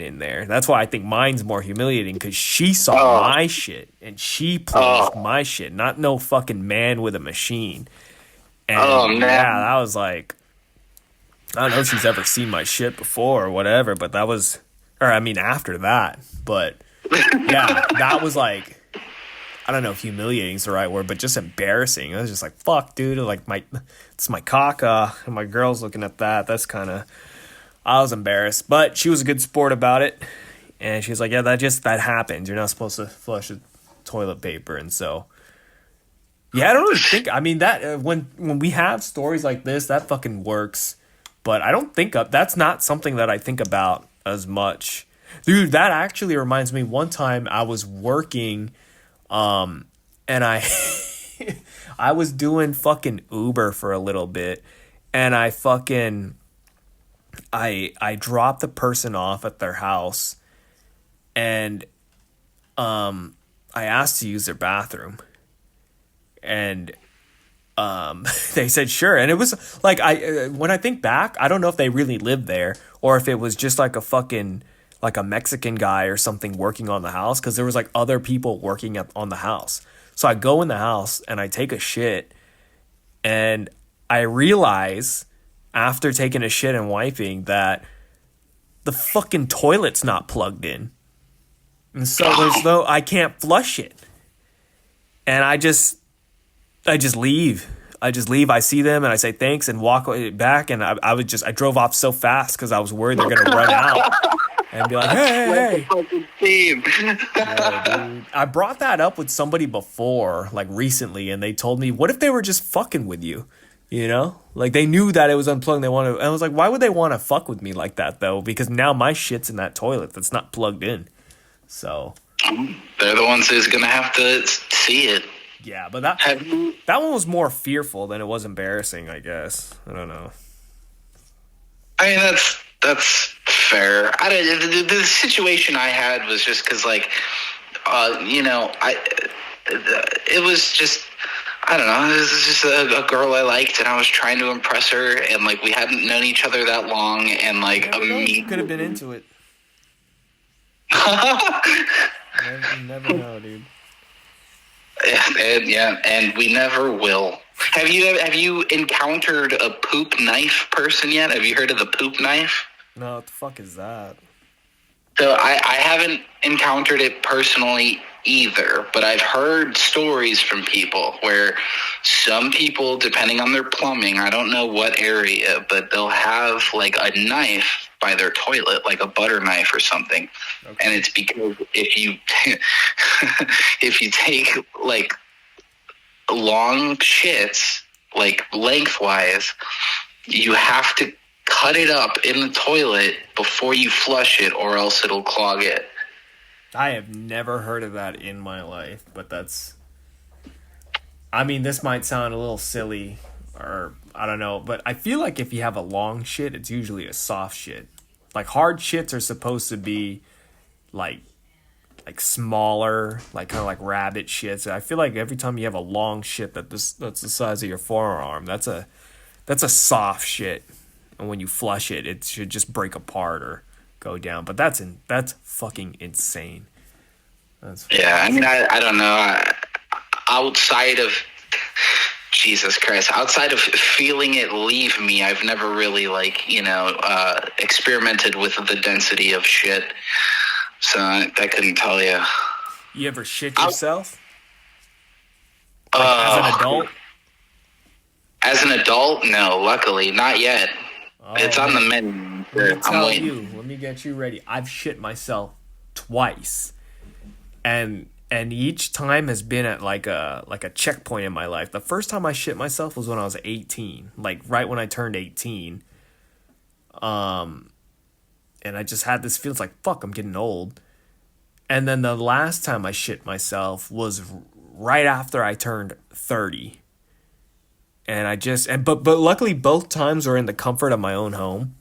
in there. That's why I think mine's more humiliating, because she saw my shit and she plunged my shit, not no fucking man with a machine. And man. yeah, that was like, I don't know if she's ever seen my shit before or whatever, but that was, or I mean after that, but yeah, that was like, I don't know if humiliating is the right word, but just embarrassing. I was just like, fuck, dude, like it's my cock, and my girl's looking at that. That's kind of, I was embarrassed, but she was a good sport about it. And she was like, yeah, that happens. You're not supposed to flush the toilet paper. And so, yeah, I don't really think, I mean, that, when we have stories like this, that fucking works. But I don't think that's not something that I think about as much. Dude, that actually reminds me, one time I was working, and I I was doing fucking Uber for a little bit, and I dropped the person off at their house, and I asked to use their bathroom, and they said sure. And it was like, when I think back, I don't know if they really lived there or if it was just like a Mexican guy or something working on the house, because there was like other people working on the house. So I go in the house and I take a shit, and I realize after taking a shit and wiping that the fucking toilet's not plugged in, and so I can't flush it, and I just leave. I see them and I say thanks and walk back, and I drove off so fast because I was worried they're gonna run out and be like, hey. Yeah, dude. I brought that up with somebody before, like recently, and they told me, what if they were just fucking with you? You know? Like, they knew that it was unplugged. And I was like, why would they want to fuck with me like that, though? Because now my shit's in that toilet that's not plugged in. So they're the ones who's gonna have to see it. Yeah, but that one was more fearful than it was embarrassing, I guess. I don't know. I mean, that's fair. The situation I had was just because, like, it was just, I don't know, it was just a girl I liked, and I was trying to impress her, and, like, we hadn't known each other that long, and, like, you could have been into it. You never know, dude. And we never will. Have you encountered a poop knife person yet? Have you heard of the poop knife? No, what the fuck is that? So I haven't encountered it personally either, but I've heard stories from people where some people, depending on their plumbing, I don't know what area, but they'll have like a knife by their toilet, like a butter knife or something. Okay. And it's because if you take like long shits, like lengthwise, you have to cut it up in the toilet before you flush it, or else it'll clog it. I have never heard of that in my life, but I mean, this might sound a little silly, or I don't know, but I feel like if you have a long shit, it's usually a soft shit. Like, hard shits are supposed to be like smaller, like kind of like rabbit shits. I feel like every time you have a long shit that's the size of your forearm, that's a soft shit. And when you flush it, it should just break apart or go down. But that's fucking insane. I mean, I don't know. Outside of Jesus Christ. Outside of feeling it leave me, I've never really, like, experimented with the density of shit. So I couldn't tell you. You ever shit yourself? Like as an Uh, adult? as an adult, no, luckily. Not yet. Oh, It's on the man. menu. Let me I'm tell waiting. you. Let me get you ready. I've shit myself twice, and each time has been at like a checkpoint in my life. The first time I shit myself was when I was 18, like right when I turned 18. And I just had this feeling, it's like, fuck, I'm getting old. And then the last time I shit myself was right after I turned 30. And but luckily both times were in the comfort of my own home.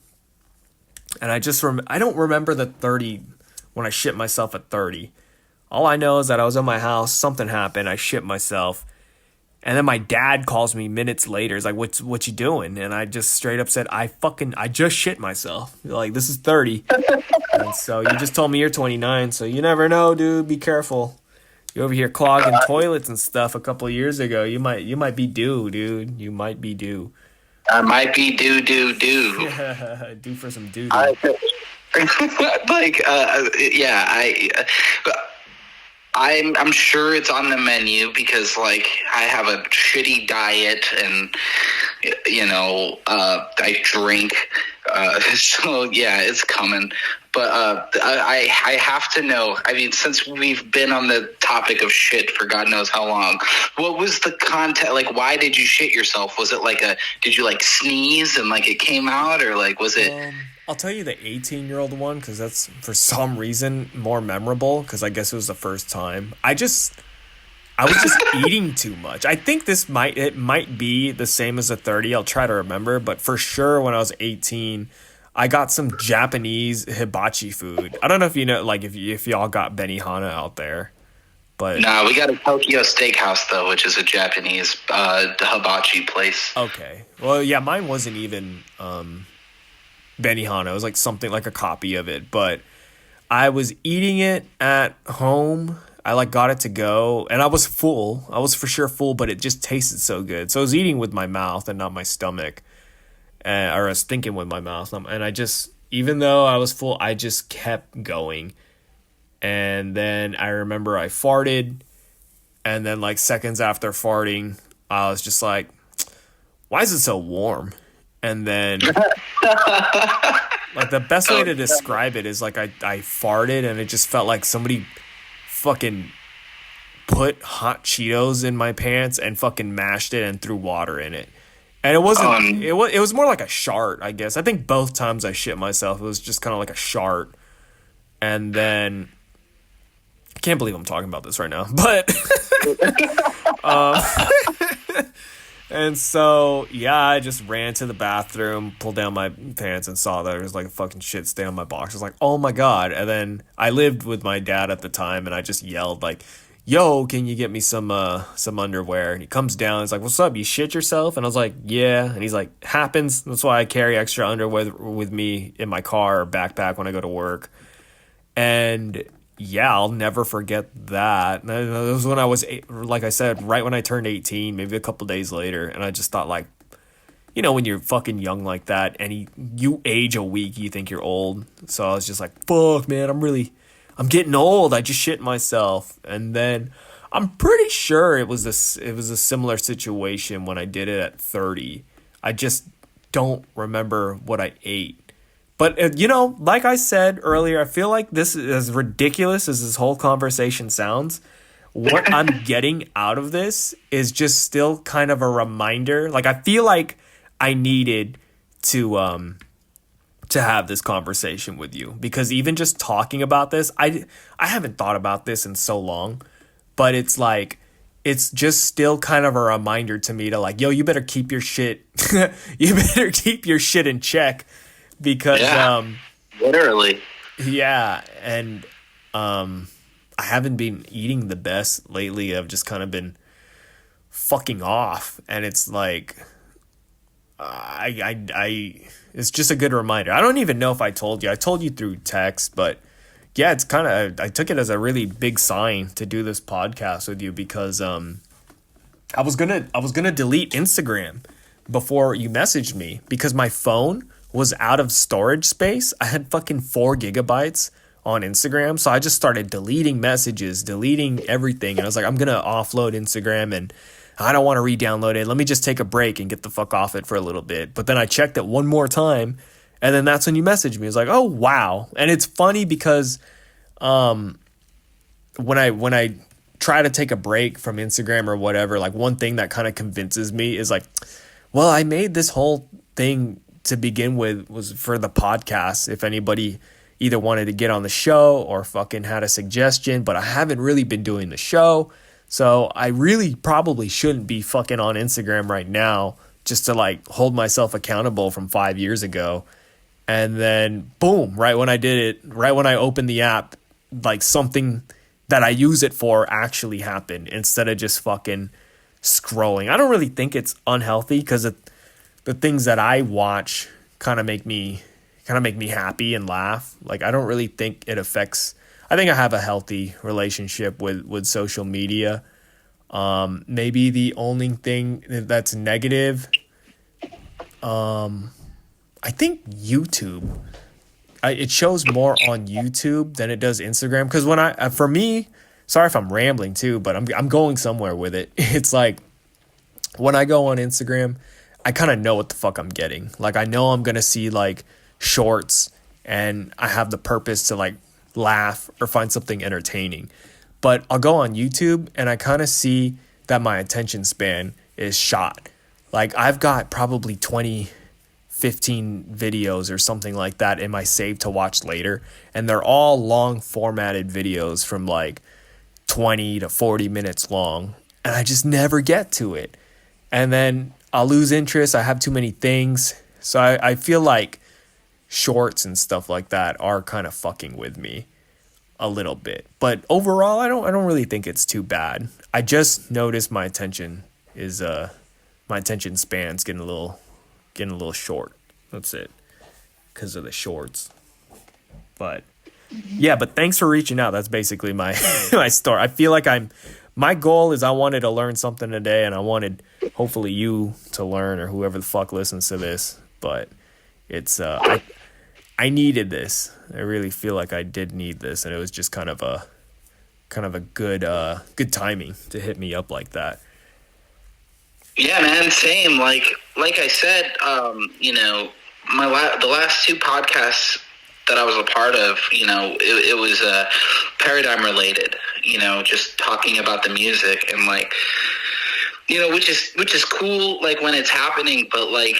And I don't remember the 30 when I shit myself at 30. All I know is that I was in my house, something happened, I shit myself. And then my dad calls me minutes later. He's like, what you doing? And I just straight up said, I just shit myself. Like, this is 30. And so you just told me you're 29, so you never know, dude. Be careful. You over here clogging toilets and stuff a couple of years ago. You might be due, dude. You might be due. I might be due. Due for some doo-doo. I'm sure it's on the menu because, like, I have a shitty diet and, I drink. So, yeah, it's coming. But I have to know, I mean, since we've been on the topic of shit for God knows how long, what was the content? Like, why did you shit yourself? Was it like did you, like, sneeze and, like, it came out? Or, like, was it... I'll tell you the 18-year-old one because that's for some reason more memorable because I guess it was the first time. I was just eating too much. I think it might be the same as a 30. I'll try to remember, but for sure when I was 18, I got some Japanese hibachi food. I don't know if you know, like if y'all got Benihana out there, but No, we got a Tokyo Steakhouse though, which is a Japanese hibachi place. okay. Well, yeah, mine wasn't even Benihana. It was like something like a copy of it, but I was eating it at home. I like got it to go and I was full. I was for sure full, but it just tasted so good. So I was eating with my mouth and not my stomach. Or I was thinking with my mouth. And I just, even though I was full, I just kept going. And then I remember I farted. And then like seconds after farting, I was just like, why is it so warm? And then like the best way to describe it is like I farted and it just felt like somebody fucking put hot Cheetos in my pants and fucking mashed it and threw water in it. And it wasn't it was more like a shart, I guess. I think both times I shit myself it was just kind of like a shart. And then I can't believe I'm talking about this right now. But and so, yeah, I just ran to the bathroom, pulled down my pants, and saw that there was like a fucking shit stain on my box. I was like, oh my God. And then I lived with my dad at the time, and I just yelled, like, yo, can you get me some underwear? And he comes down, he's like, what's up? You shit yourself? And I was like, yeah. And he's like, happens. That's why I carry extra underwear with me in my car or backpack when I go to work. And yeah, I'll never forget that. And it was when I was, like I said, right when I turned 18, maybe a couple days later. And I just thought, like, you know, when you're fucking young like that and you age a week, you think you're old. So I was just like, fuck, man, I'm getting old. I just shit myself. And then I'm pretty sure it was a similar situation when I did it at 30. I just don't remember what I ate. But, you know, like I said earlier, I feel like this is as ridiculous as this whole conversation sounds. What I'm getting out of this is just still kind of a reminder. Like, I feel like I needed to have this conversation with you because even just talking about this, I haven't thought about this in so long, but it's like, it's just still kind of a reminder to me to like, yo, you better keep your shit, in check. Because literally, yeah, and I haven't been eating the best lately. I've just kind of been fucking off, and it's like it's just a good reminder. I don't even know if I told you. I told you through text, but yeah, it's kind of I took it as a really big sign to do this podcast with you because I was gonna delete Instagram before you messaged me because my phone was out of storage space. I had fucking 4 gigabytes on Instagram, so I just started deleting messages, deleting everything, and I was like, I'm gonna offload Instagram, and I don't want to re-download it. Let me just take a break and get the fuck off it for a little bit. But then I checked it one more time, and then that's when you messaged me. It's like, oh wow, and it's funny because when I try to take a break from Instagram or whatever, like one thing that kind of convinces me is like, well, I made this whole thing to begin with was for the podcast. If anybody either wanted to get on the show or fucking had a suggestion, but I haven't really been doing the show. So I really probably shouldn't be fucking on Instagram right now just to like hold myself accountable from 5 years ago. And then boom, right when I did it, right when I opened the app, like something that I use it for actually happened instead of just fucking scrolling. I don't really think it's unhealthy because the things that I watch kind of make me happy and laugh. Like I don't really think it affects. I think I have a healthy relationship with social media. Maybe the only thing that's negative, I think YouTube. It shows more on YouTube than it does Instagram. Because for me, sorry if I'm rambling too, but I'm going somewhere with it. It's like when I go on Instagram, I kind of know what the fuck I'm getting. Like I know I'm gonna see like shorts, and I have the purpose to like laugh or find something entertaining. But I'll go on YouTube and I kind of see that my attention span is shot. Like I've got probably 15 videos or something like that in my save to watch later, and they're all long formatted videos from like 20 to 40 minutes long, and I just never get to it. And then I'll lose interest. I have too many things. So I feel like shorts and stuff like that are kind of fucking with me a little bit. But overall, I don't really think it's too bad. I just noticed my attention span's getting a little short. That's it, because of the shorts. But yeah, but thanks for reaching out. That's basically my my story. I feel like my goal is I wanted to learn something today, and I wanted hopefully you to learn, or whoever the fuck listens to this. But it's I needed this. I really feel like I did need this, and it was just kind of a good timing to hit me up like that. Yeah, man, same. Like I said, the last two podcasts that I was a part of, it was paradigm related. Just talking about the music and like, which is cool. Like when it's happening, but like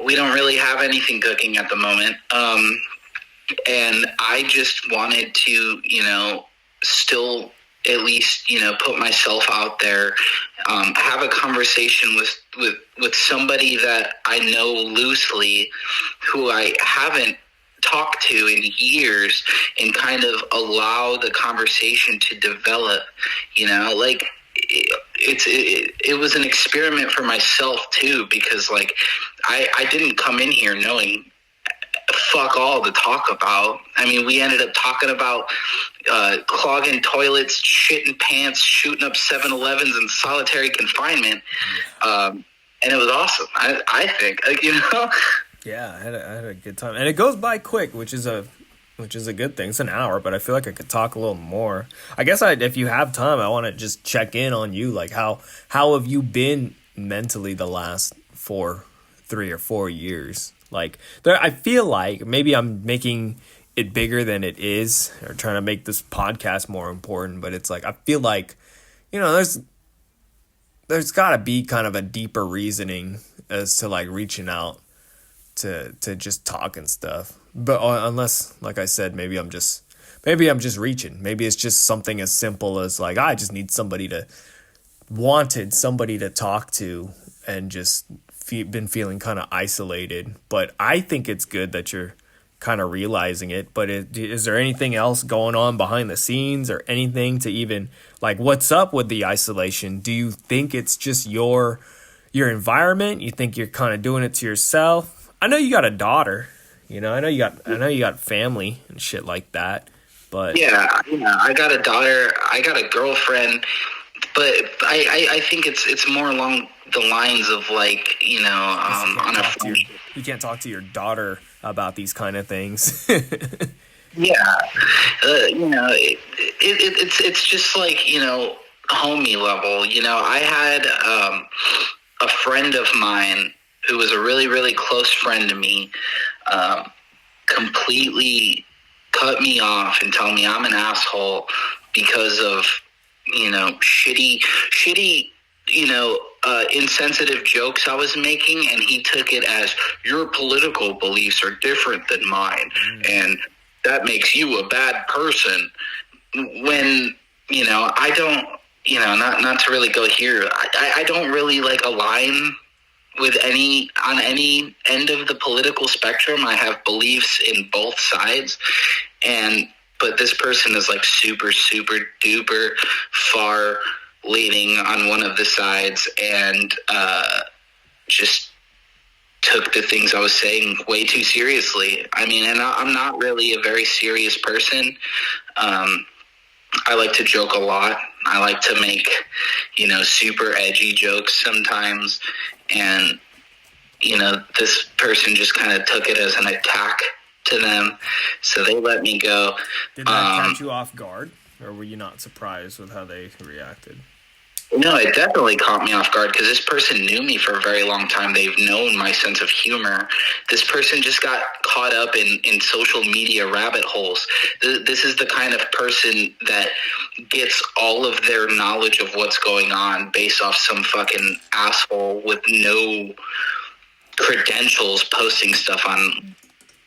we don't really have anything cooking at the moment. And I just wanted to, still at least, put myself out there, have a conversation with somebody that I know loosely, who I haven't talked to in years, and kind of allow the conversation to develop, like it was an experiment for myself too, because like I didn't come in here knowing fuck all to talk about. I mean, we ended up talking about clogging toilets, shitting pants, shooting up 7-Elevens in solitary confinement, and it was awesome. I think, Yeah, I had a good time, and it goes by quick, which is a good thing. It's an hour, but I feel like I could talk a little more. I guess if you have time, I want to just check in on you. Like how have you been mentally the last 3 or 4 years? Like I feel like maybe I'm making it bigger than it is, or trying to make this podcast more important. But it's like I feel like, there's got to be kind of a deeper reasoning as to like reaching out to just talk and stuff. But unless, like I said, maybe I'm just reaching. Maybe it's just something as simple as like I just need somebody to talk to, and just been feeling kind of isolated. But I think it's good that you're kind of realizing it. But is there anything else going on behind the scenes, or anything to even like what's up with the isolation? Do you think it's just your environment? You think you're kind of doing it to yourself? I know you got a daughter, I know you got family and shit like that. But yeah, I got a daughter. I got a girlfriend. but I think it's more along the lines of like, on a friend. You can't talk to your daughter about these kind of things. Yeah, it's just like, homie level. I had a friend of mine who was a really, really close friend to me, completely cut me off and tell me I'm an asshole because of, shitty, insensitive jokes I was making, and he took it as your political beliefs are different than mine, and that makes you a bad person. When, I don't, not to really go here, I don't really like align with on any end of the political spectrum. I have beliefs in both sides, but this person is like super, super duper far leaning on one of the sides, and just took the things I was saying way too seriously. I mean, and I'm not really a very serious person. I like to joke a lot. I like to make, super edgy jokes sometimes. And, this person just kind of took it as an attack to them. So they let me go. Did that catch you off guard? Or were you not surprised with how they reacted? No, it definitely caught me off guard because this person knew me for a very long time. They've known my sense of humor. This person just got caught up in social media rabbit holes. This is the kind of person that gets all of their knowledge of what's going on based off some fucking asshole with no credentials posting stuff on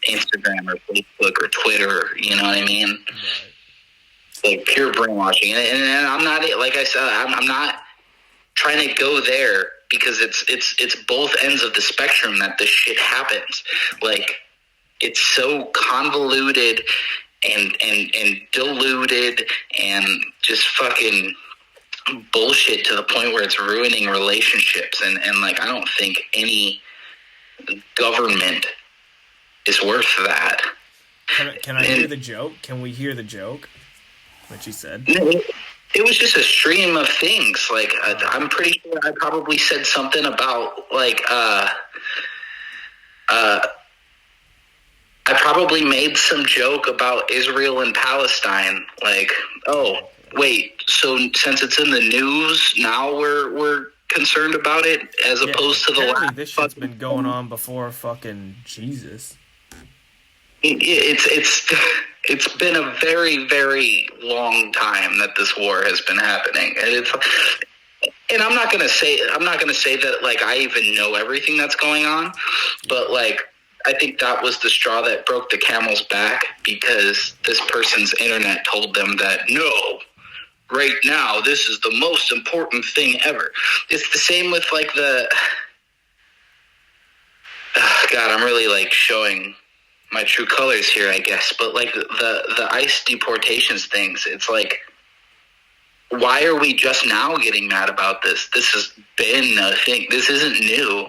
Instagram or Facebook or Twitter. You know what I mean? Right. Like pure brainwashing, and I'm not, like I said, I'm not trying to go there because it's both ends of the spectrum that this shit happens. Like, it's so convoluted and diluted and just fucking bullshit to the point where it's ruining relationships, and like I don't think any government is worth that. Can I hear the joke? Can we hear the joke? What you said? It was just a stream of things. Like, I'm pretty sure I probably said something about, like, I probably made some joke about Israel and Palestine. Like, oh, wait, so since it's in the news, now we're concerned about it as opposed to the last. This shit's been going on before fucking Jesus. It's been a very, very long time that this war has been happening, and I'm not gonna say that like I even know everything that's going on, but like I think that was the straw that broke the camel's back, because this person's internet told them that no, right now this is the most important thing ever. It's the same with like God, I'm really like showing my true colors here, I guess, but like the ICE deportations things, it's like, why are we just now getting mad about this? This has been a thing. This isn't new.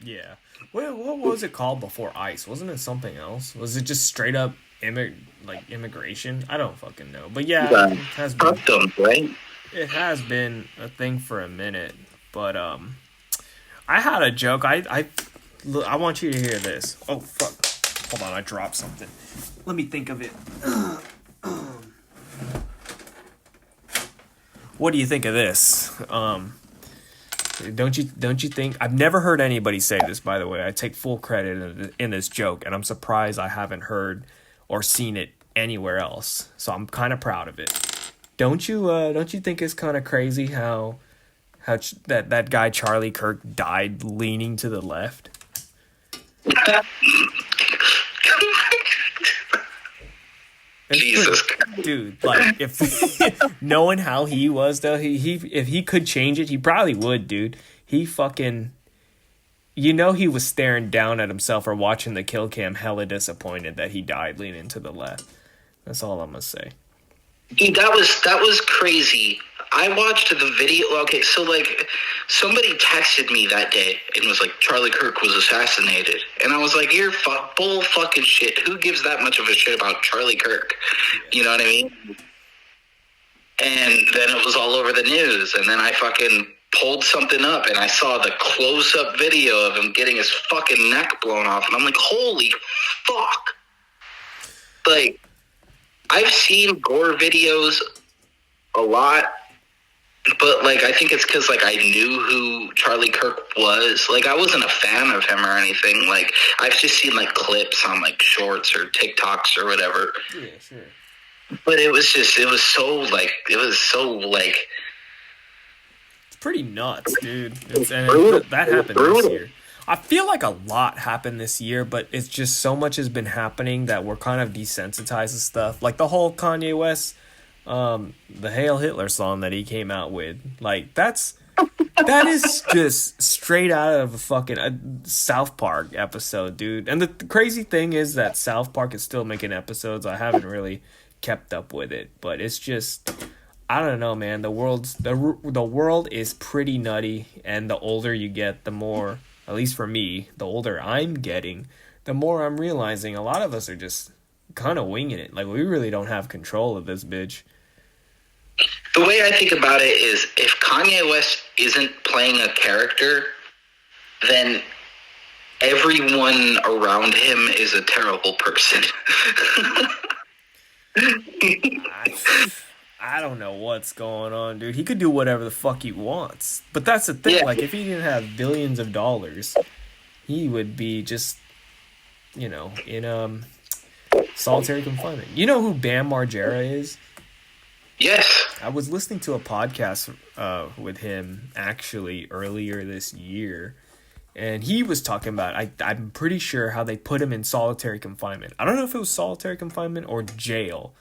Yeah. What was it called before ICE? Wasn't it something else? Was it just straight up immigration? I don't fucking know. But yeah, it has been customs, right? It has been a thing for a minute. But I had a joke. I want you to hear this. Oh fuck. Hold on, I dropped something. Let me think of it. What do you think of this? Don't you think? I've never heard anybody say this, by the way. I take full credit in this joke, and I'm surprised I haven't heard or seen it anywhere else. So I'm kind of proud of it. Don't you think it's kind of crazy how that guy Charlie Kirk died leaning to the left? Jesus, dude! Like, if knowing how he was, though, if he could change it, he probably would, dude. He fucking, he was staring down at himself or watching the kill cam, hella disappointed that he died leaning to the left. That's all I'm gonna say. Dude, that was crazy. I watched the video. Okay, so like somebody texted me that day and was like, Charlie Kirk was assassinated. And I was like, you're bull fucking shit. Who gives that much of a shit about Charlie Kirk? Yeah. You know what I mean? And then it was all over the news. And then I fucking pulled something up and I saw the close-up video of him getting his fucking neck blown off. And I'm like, holy fuck. Like, I've seen gore videos a lot, but, like, I think it's because, like, I knew who Charlie Kirk was. Like, I wasn't a fan of him or anything. Like, I've just seen, like, clips on, like, shorts or TikToks or whatever. Yeah, sure. But it was so it's pretty nuts, dude. That happened this year. I feel like a lot happened this year, but it's just so much has been happening that we're kind of desensitized to stuff. Like the whole Kanye West, the Hail Hitler song that he came out with. Like that is just straight out of a fucking South Park episode, dude. And the crazy thing is that South Park is still making episodes. I haven't really kept up with it, but it's just, I don't know, man. The world is pretty nutty, and the older you get, the more, at least for me, the older I'm getting, the more I'm realizing a lot of us are just kind of winging it. Like, we really don't have control of this bitch. The way I think about it is, if Kanye West isn't playing a character, then everyone around him is a terrible person. I don't know what's going on, dude. He could do whatever the fuck he wants. But that's the thing. Yeah. Like, if he didn't have billions of dollars, he would be just, in solitary confinement. You know who Bam Margera is? Yes. I was listening to a podcast with him, actually, earlier this year. And he was talking about, I'm pretty sure, how they put him in solitary confinement. I don't know if it was solitary confinement or jail,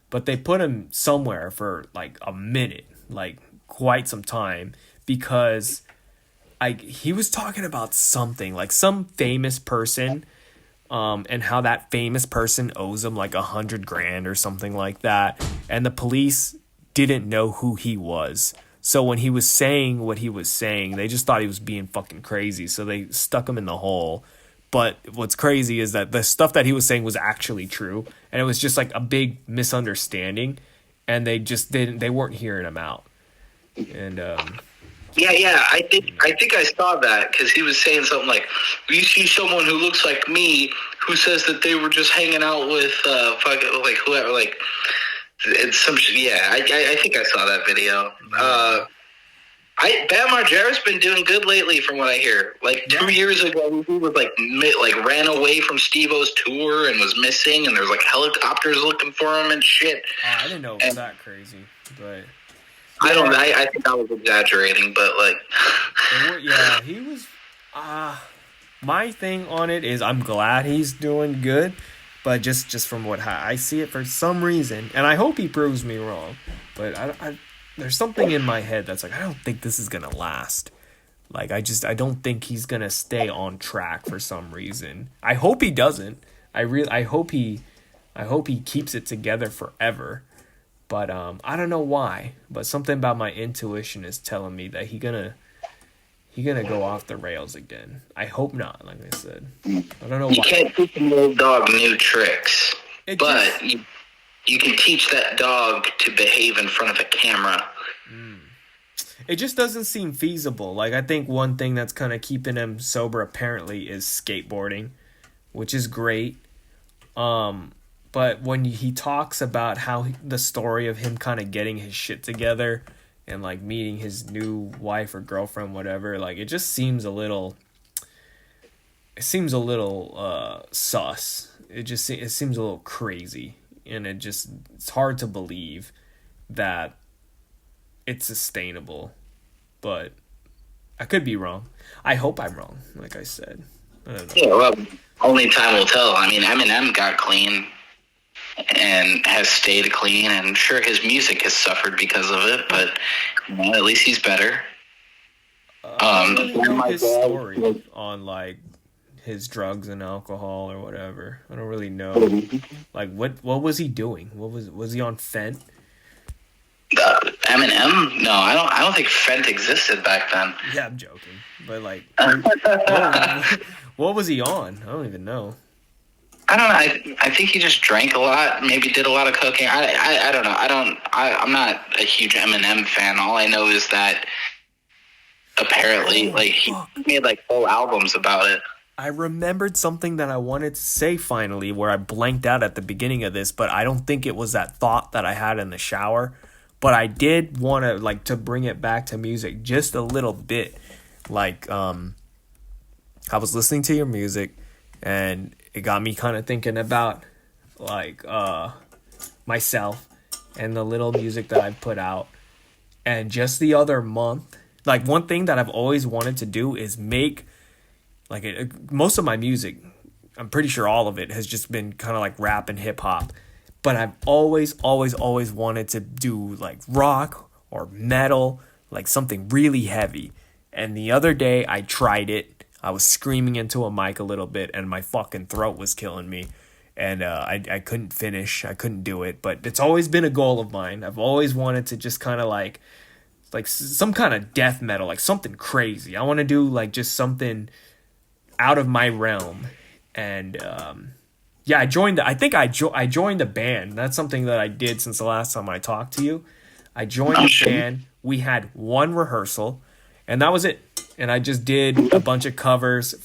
but they put him somewhere for like a minute, like quite some time, because he was talking about something, like some famous person, and how that famous person owes him like $100,000 or something like that. And the police didn't know who he was. So when he was saying what he was saying, they just thought he was being fucking crazy. So they stuck him in the hole. But what's crazy is that the stuff that he was saying was actually true. And it was just like a big misunderstanding. And they weren't hearing him out. And, Yeah. I think I saw that, because he was saying something like, "You see someone who looks like me who says that they were just hanging out with fucking like whoever, like it's some shit." Yeah, I think I saw that video. Bam Margera's been doing good lately, from what I hear. Like 2 years ago, he was like ran away from Steve-O's tour and was missing, and there's like helicopters looking for him and shit. I didn't know it was that crazy, but. I think I was exaggerating, but like... Yeah, he was... my thing on it is I'm glad he's doing good, but just from what I see it, for some reason, and I hope he proves me wrong, but I there's something in my head that's like, I don't think this is going to last. Like, I don't think he's going to stay on track for some reason. I hope he doesn't. I hope he keeps it together forever. But I don't know why, but something about my intuition is telling me that he gonna go off the rails again. I hope not, like I said. I don't know why. You can't teach an old dog new tricks, but you can teach that dog to behave in front of a camera. It just doesn't seem feasible. Like, I think one thing that's kind of keeping him sober apparently is skateboarding, which is great. But when he talks about how the story of him kind of getting his shit together and like meeting his new wife or girlfriend, whatever, like it just seems a little. It seems a little sus. It seems a little crazy, and it's hard to believe that it's sustainable. But I could be wrong. I hope I'm wrong. Like I said. I don't know. Yeah, well, only time will tell. I mean, Eminem got clean and has stayed clean, and sure, his music has suffered because of it, but at least he's better. I don't really know his story on like his drugs and alcohol or whatever. I don't really know. Like, what was he doing? Was he on Fent? Eminem? No, I don't think Fent existed back then. Yeah, I'm joking, but like, what was he on? I don't even know. I don't know. I think he just drank a lot. Maybe did a lot of cooking. I don't know. I'm not a huge Eminem fan. All I know is that apparently, he made like whole albums about it. I remembered something that I wanted to say finally, where I blanked out at the beginning of this, but I don't think it was that thought that I had in the shower. But I did want to to bring it back to music just a little bit. I was listening to your music, and it got me kind of thinking about myself and the little music that I've put out. And just the other month, one thing that I've always wanted to do is make most of my music, I'm pretty sure all of it has just been kind of like rap and hip hop. But I've always wanted to do rock or metal, something really heavy. And the other day I tried it. I was screaming into a mic a little bit, and my fucking throat was killing me. And I couldn't finish. I couldn't do it. But it's always been a goal of mine. I've always wanted to just kind of like some kind of death metal, something crazy. I want to do just something out of my realm. And yeah, I joined the band. That's something that I did since the last time I talked to you. I joined the band. We had one rehearsal, and that was it. And I just did a bunch of covers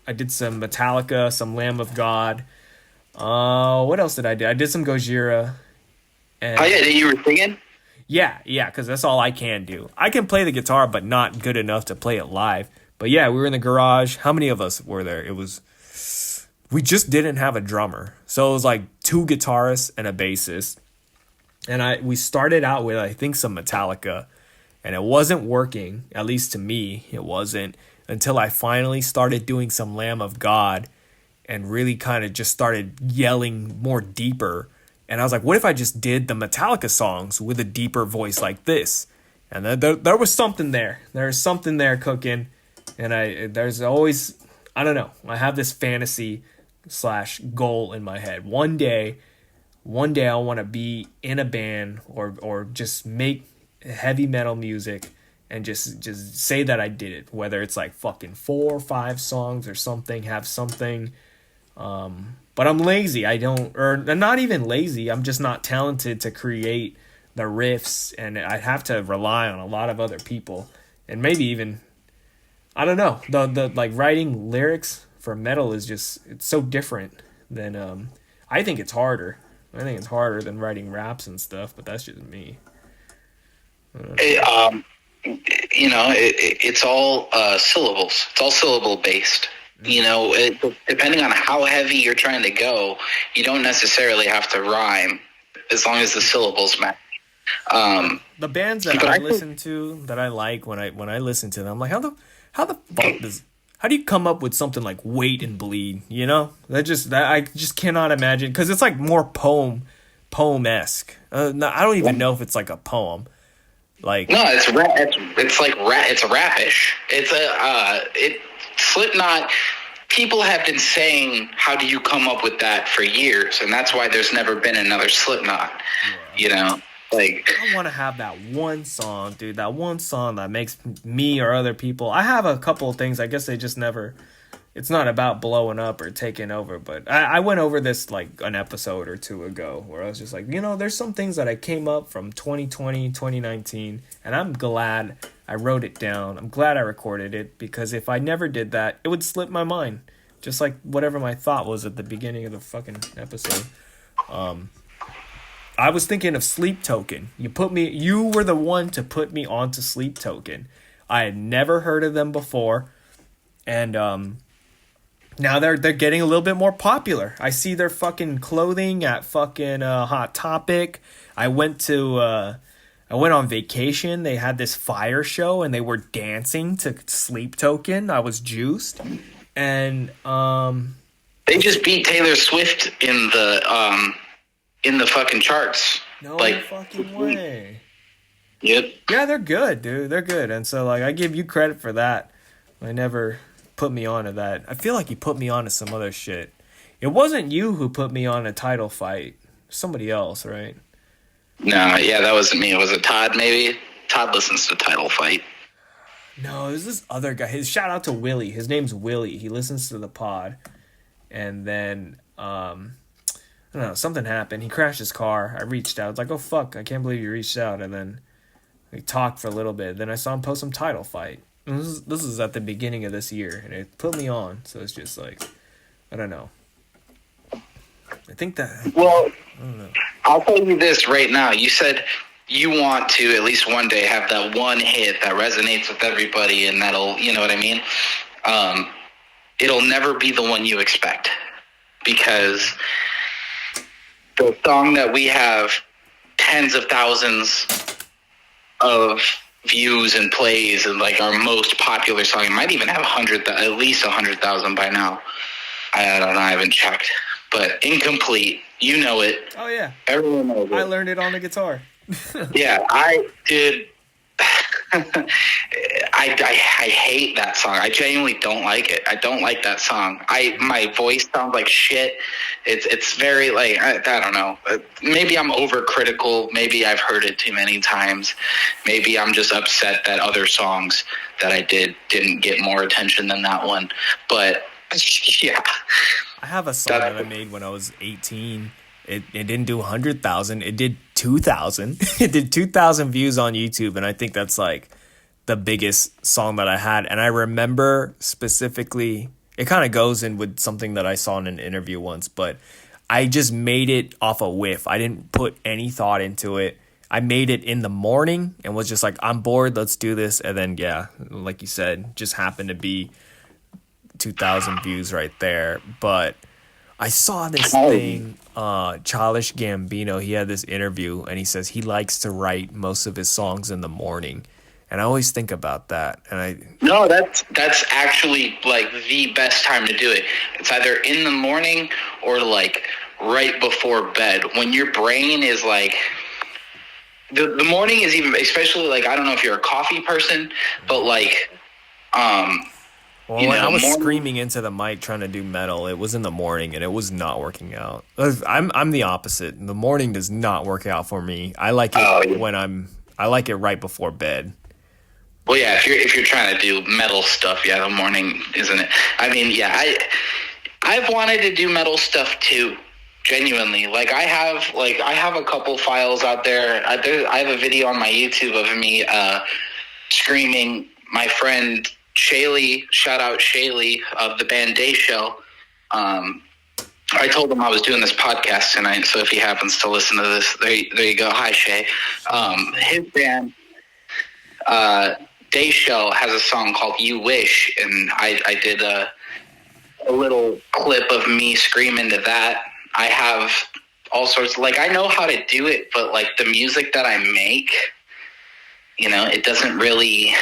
I did some Metallica, some Lamb of God. What else did I do? I did some Gojira. And, oh yeah, you were singing? Yeah, because that's all I can do. I can play the guitar, but not good enough to play it live. But yeah, we were in the garage. How many of us were there? We just didn't have a drummer. So it was 2 guitarists and a bassist. And we started out with, I think, some Metallica. And it wasn't working, at least to me, it wasn't, until I finally started doing some Lamb of God and really kind of just started yelling more deeper. And I was like, what if I just did the Metallica songs with a deeper voice like this? And there was something there. There's something there cooking. And there's always, I don't know, I have this fantasy / goal in my head. One day I want to be in a band or just make heavy metal music and just say that I did it, whether it's fucking 4 or 5 songs or something, have something. But I'm lazy. I'm not even lazy. I'm just not talented to create the riffs, and I have to rely on a lot of other people, and maybe even, I don't know, the writing lyrics for metal is just, it's so different than I think it's harder. I think it's harder than writing raps and stuff, but that's just me. It's all syllables. It's all syllable based. Depending on how heavy you're trying to go, you don't necessarily have to rhyme as long as the syllables match. The bands that I listen to that I like, when I listen to them, I'm like, how the fuck how do you come up with something like Wait and Bleed? I just cannot imagine, because it's more poem-esque. I don't even know if it's a poem. No, it's it's rapish. Slipknot. People have been saying, "How do you come up with that?" for years, and that's why there's never been another Slipknot. Yeah. I want to have that one song, dude. That one song that makes me or other people. I have a couple of things. I guess they just never. It's not about blowing up or taking over, but I went over this an episode or 2 ago, where I was just there's some things that I came up from 2020, 2019, and I'm glad I wrote it down. I'm glad I recorded it, because if I never did that, it would slip my mind, just like whatever my thought was at the beginning of the fucking episode. I was thinking of Sleep Token. You were the one to put me onto Sleep Token. I had never heard of them before, and now they're getting a little bit more popular. I see their fucking clothing at fucking Hot Topic. I went on vacation. They had this fire show, and they were dancing to Sleep Token. I was juiced, and they just beat Taylor Swift in the fucking charts. No fucking way. Yep. Yeah, they're good, dude. They're good, and so I give you credit for that. I never put me onto that. I feel like you put me onto some other shit. It wasn't you who put me on a Title Fight. Somebody else, right? No, yeah, that wasn't me. Was it Todd, maybe? Todd listens to Title Fight. No, there's this other guy. Shout out to Willie. His name's Willie. He listens to the pod. And then I don't know, something happened. He crashed his car. I reached out. I was like, oh fuck, I can't believe you reached out. And then we talked for a little bit. Then I saw him post some title fight. And this is at the beginning of this year, and it put me on. So it's just like, I don't know. I think that. Well, I don't know. I'll tell you this right now. You said you want to at least one day have that one hit that resonates with everybody, and that'll, you know what I mean? It'll never be the one you expect, because the song that we have tens of thousands of views and plays, and like our most popular song, it might even have at least 100,000 by now. I don't know, I haven't checked, but Incomplete, you know it. Oh yeah, everyone knows it. I learned it on the guitar. Yeah, I did. I hate that song. I genuinely don't like it. I don't like that song. My voice sounds like shit. It's very like I don't know. Maybe I'm overcritical. Maybe I've heard it too many times. Maybe I'm just upset that other songs that I didn't get more attention than that one. But yeah, I have a song that I made when I was 18. It didn't do 100,000. It did 2,000. It did 2,000 views on YouTube, and I think that's like the biggest song that I had. And I remember specifically, it kind of goes in with something that I saw in an interview once, but I just made it off a whiff. I didn't put any thought into it. I made it in the morning and was just like, I'm bored, let's do this. And then, yeah, like you said, just happened to be 2,000 views right there. But I saw this thing, Childish Gambino, he had this interview, and he says he likes to write most of his songs in the morning. And I always think about that. No, that's actually like the best time to do it. It's either in the morning or like right before bed, when your brain is like, the morning is even, especially like, I don't know if you're a coffee person, but like, well, when I was screaming into the mic trying to do metal, it was in the morning and it was not working out. I'm the opposite. The morning does not work out for me. I like it I like it right before bed. Well, yeah, if you're trying to do metal stuff, yeah, the morning, isn't it? I mean, yeah, I've wanted to do metal stuff too, genuinely. Like I have a couple files out there. I have a video on my YouTube of me screaming. My friend Shaylee, shout out Shaylee of the band Day Shell. I told him I was doing this podcast tonight, so if he happens to listen to this, there you go. Hi, Shay. His band, Day Shell, has a song called You Wish, and I did a little clip of me screaming to that. I have all sorts, like, I know how to do it, but like the music that I make, it doesn't really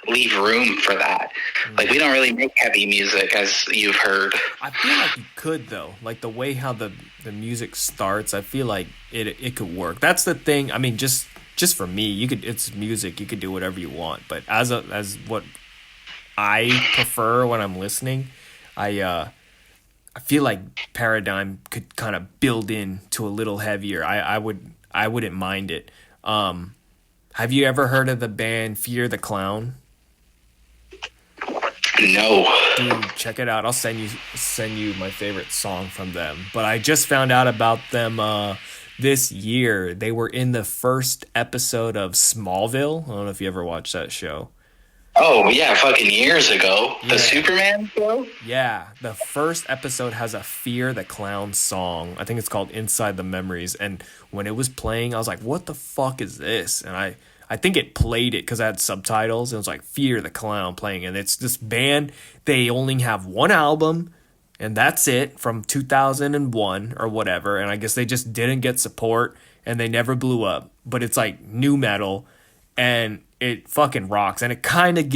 leave room for that. Like, we don't really make heavy music, as you've heard. I feel like you could, though. Like, the way how the music starts, I feel like it could work. That's the thing. I mean, just for me, it's music. You could do whatever you want. But as what I prefer when I'm listening, I feel like Paradigm could kind of build in to a little heavier. I wouldn't mind it. Have you ever heard of the band Fear the Clown? No. Dude, check it out. I'll send you my favorite song from them. But I just found out about them this year. They were in the first episode of Smallville. I don't know if you ever watched that show. Oh, yeah, fucking years ago. The Superman show? Yeah, the first episode has a Fear the Clown song. I think it's called Inside the Memories. And when it was playing, I was like, what the fuck is this? And I think it played it because I had subtitles. It was like Fear the Clown playing. And it's this band, they only have one album, and that's it, from 2001 or whatever. And I guess they just didn't get support, and they never blew up. But it's like new metal, and it fucking rocks. And it kind of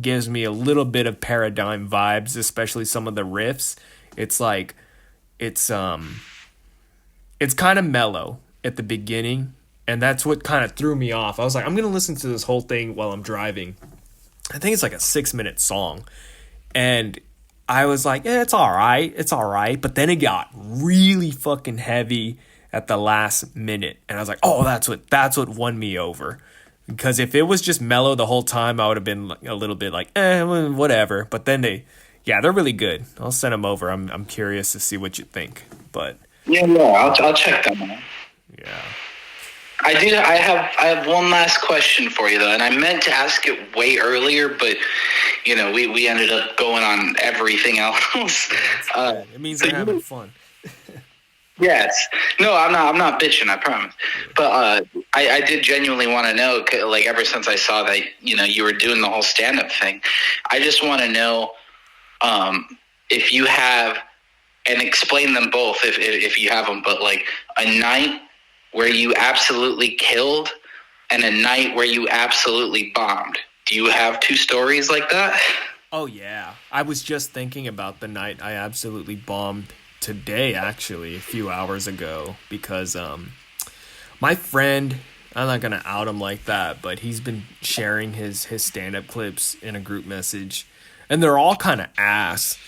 gives me a little bit of Paradigm vibes, especially some of the riffs. It's like, it's kind of mellow at the beginning. And that's what kind of threw me off. I was like, I'm going to listen to this whole thing while I'm driving. I think it's like a 6-minute song. And I was like, it's all right. It's all right. But then it got really fucking heavy at the last minute. And I was like, oh, that's what won me over. Because if it was just mellow the whole time, I would have been a little bit like, whatever. But then Yeah, they're really good. I'll send them over. I'm curious to see what you think. But Yeah, I'll check them out. yeah. I have one last question for you though, and I meant to ask it way earlier, but we ended up going on everything else. It means they're having fun. Yes. No, I'm not bitching, I promise. But I did genuinely want to know, like, ever since I saw that, you were doing the whole stand-up thing, I just want to know if you have, and explain them both if you have them, but like a night where you absolutely killed and a night where you absolutely bombed. Do you have two stories like that? Oh, yeah. I was just thinking about the night I absolutely bombed today, actually, a few hours ago, because my friend, I'm not going to out him like that, but he's been sharing his stand-up clips in a group message, and they're all kind of ass,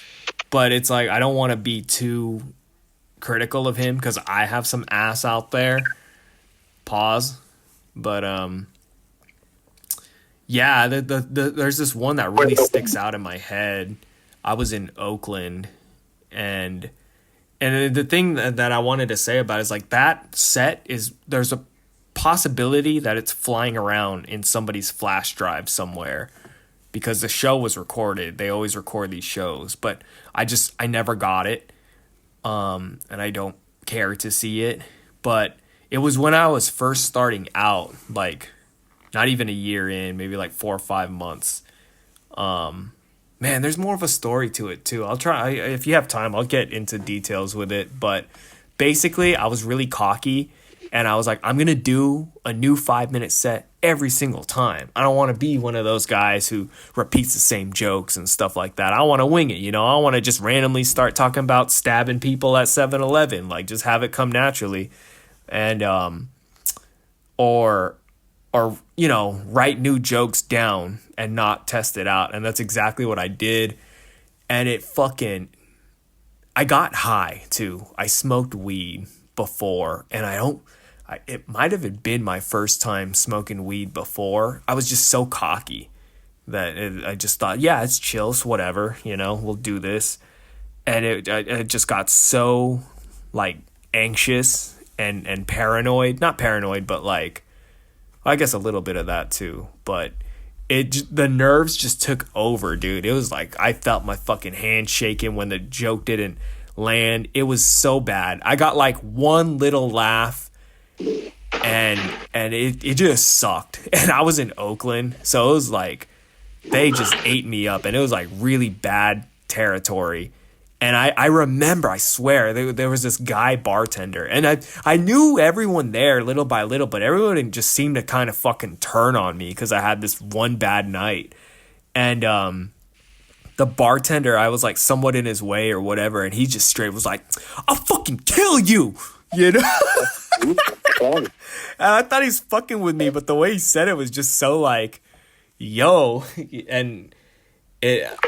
but it's like I don't want to be too critical of him because I have some ass out there. Pause. But yeah, there's this one that really sticks out in my head. I was in Oakland, and the thing that I wanted to say about it is like that set is, there's a possibility that it's flying around in somebody's flash drive somewhere because the show was recorded. They always record these shows, but I never got it. And I don't care to see it, but it was when I was first starting out, like not even a year in, maybe like 4 or 5 months. Man, there's more of a story to it too. I'll try, if you have time, I'll get into details with it. But basically, I was really cocky, and I was like, I'm going to do a new 5-minute set every single time. I don't want to be one of those guys who repeats the same jokes and stuff like that. I want to wing it, I want to just randomly start talking about stabbing people at 7-Eleven, like just have it come naturally. And or write new jokes down and not test it out. And that's exactly what I did. And I got high too. I smoked weed before, and it might have been my first time smoking weed before. I was just so cocky that I just thought, yeah, it's chill, it's whatever, we'll do this. And it just got so like anxious and paranoid, not paranoid, but like, I guess a little bit of that too, but the nerves just took over, dude. It was like I felt my fucking hand shaking when the joke didn't land. It was so bad. I got like one little laugh, and it just sucked. And I was in Oakland, so it was like they just ate me up, and it was like really bad territory. And I remember, I swear, there was this guy bartender, and I knew everyone there little by little, but everyone just seemed to kind of fucking turn on me because I had this one bad night. And the bartender, I was like somewhat in his way or whatever, and he just straight was like, I'll fucking kill you, And I thought he's fucking with me, but the way he said it was just so like, yo, and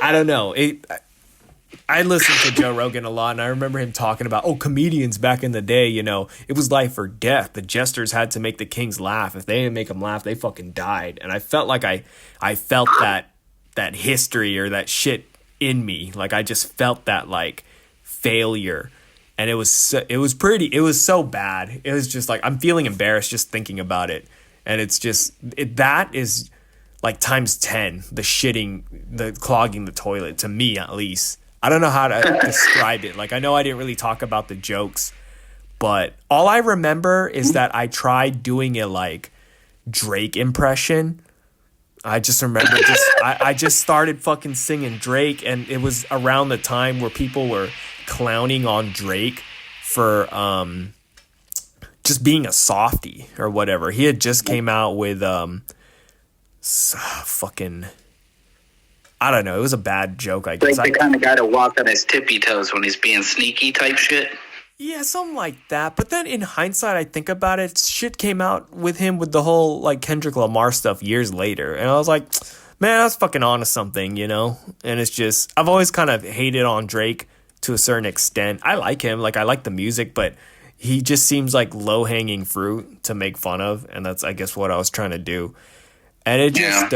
I don't know, I listened to Joe Rogan a lot, and I remember him talking about, comedians back in the day, it was life or death. The jesters had to make the kings laugh. If they didn't make them laugh, they fucking died. And I felt like I felt that history or that shit in me. Like I just felt that like failure, and it was so bad. It was just like I'm feeling embarrassed just thinking about it, and it's just that is like times 10. The clogging the toilet, to me at least. I don't know how to describe it. Like, I know I didn't really talk about the jokes, but all I remember is that I tried doing a, like, Drake impression. I just remember I just started fucking singing Drake, and it was around the time where people were clowning on Drake for just being a softie or whatever. He had just came out with fucking... I don't know. It was a bad joke, I guess. Like the kind of guy to walk on his tippy toes when he's being sneaky type shit? Yeah, something like that. But then in hindsight, I think about it, shit came out with him with the whole like Kendrick Lamar stuff years later. And I was like, man, I was fucking onto something, And it's just, I've always kind of hated on Drake to a certain extent. I like him. Like, I like the music, but he just seems like low-hanging fruit to make fun of. And that's, I guess, what I was trying to do. And it just...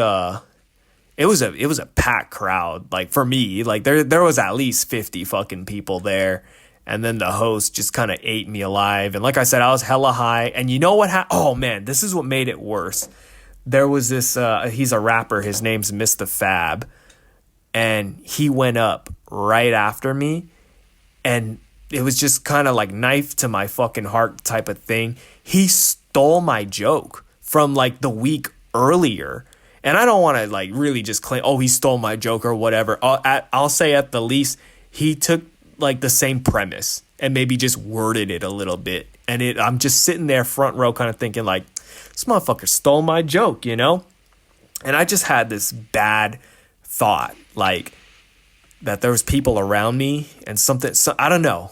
it was a packed crowd. Like for me, like there was at least 50 fucking people there. And then the host just kind of ate me alive. And like I said, I was hella high. And you know what oh man, this is what made it worse. There was this he's a rapper, his name's Mr. Fab, and he went up right after me, and it was just kind of like knife to my fucking heart type of thing. He stole my joke from like the week earlier. And I don't want to like really just claim, oh, he stole my joke or whatever. I'll say at the least, he took like the same premise and maybe just worded it a little bit. And I'm just sitting there front row kind of thinking like, this motherfucker stole my joke, you know? And I just had this bad thought, like that there was people around me and I don't know.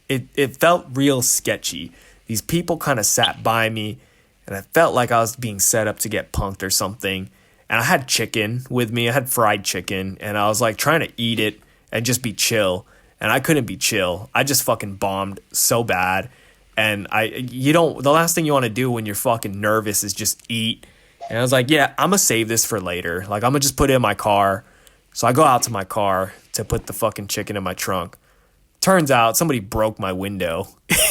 It felt real sketchy. These people kind of sat by me, and I felt like I was being set up to get punked or something. And I had chicken with me. I had fried chicken, and I was like trying to eat it and just be chill. And I couldn't be chill. I just fucking bombed so bad. And the last thing you want to do when you're fucking nervous is just eat. And I was like, yeah, I'm going to save this for later. Like, I'm going to just put it in my car. So I go out to my car to put the fucking chicken in my trunk. Turns out somebody broke my window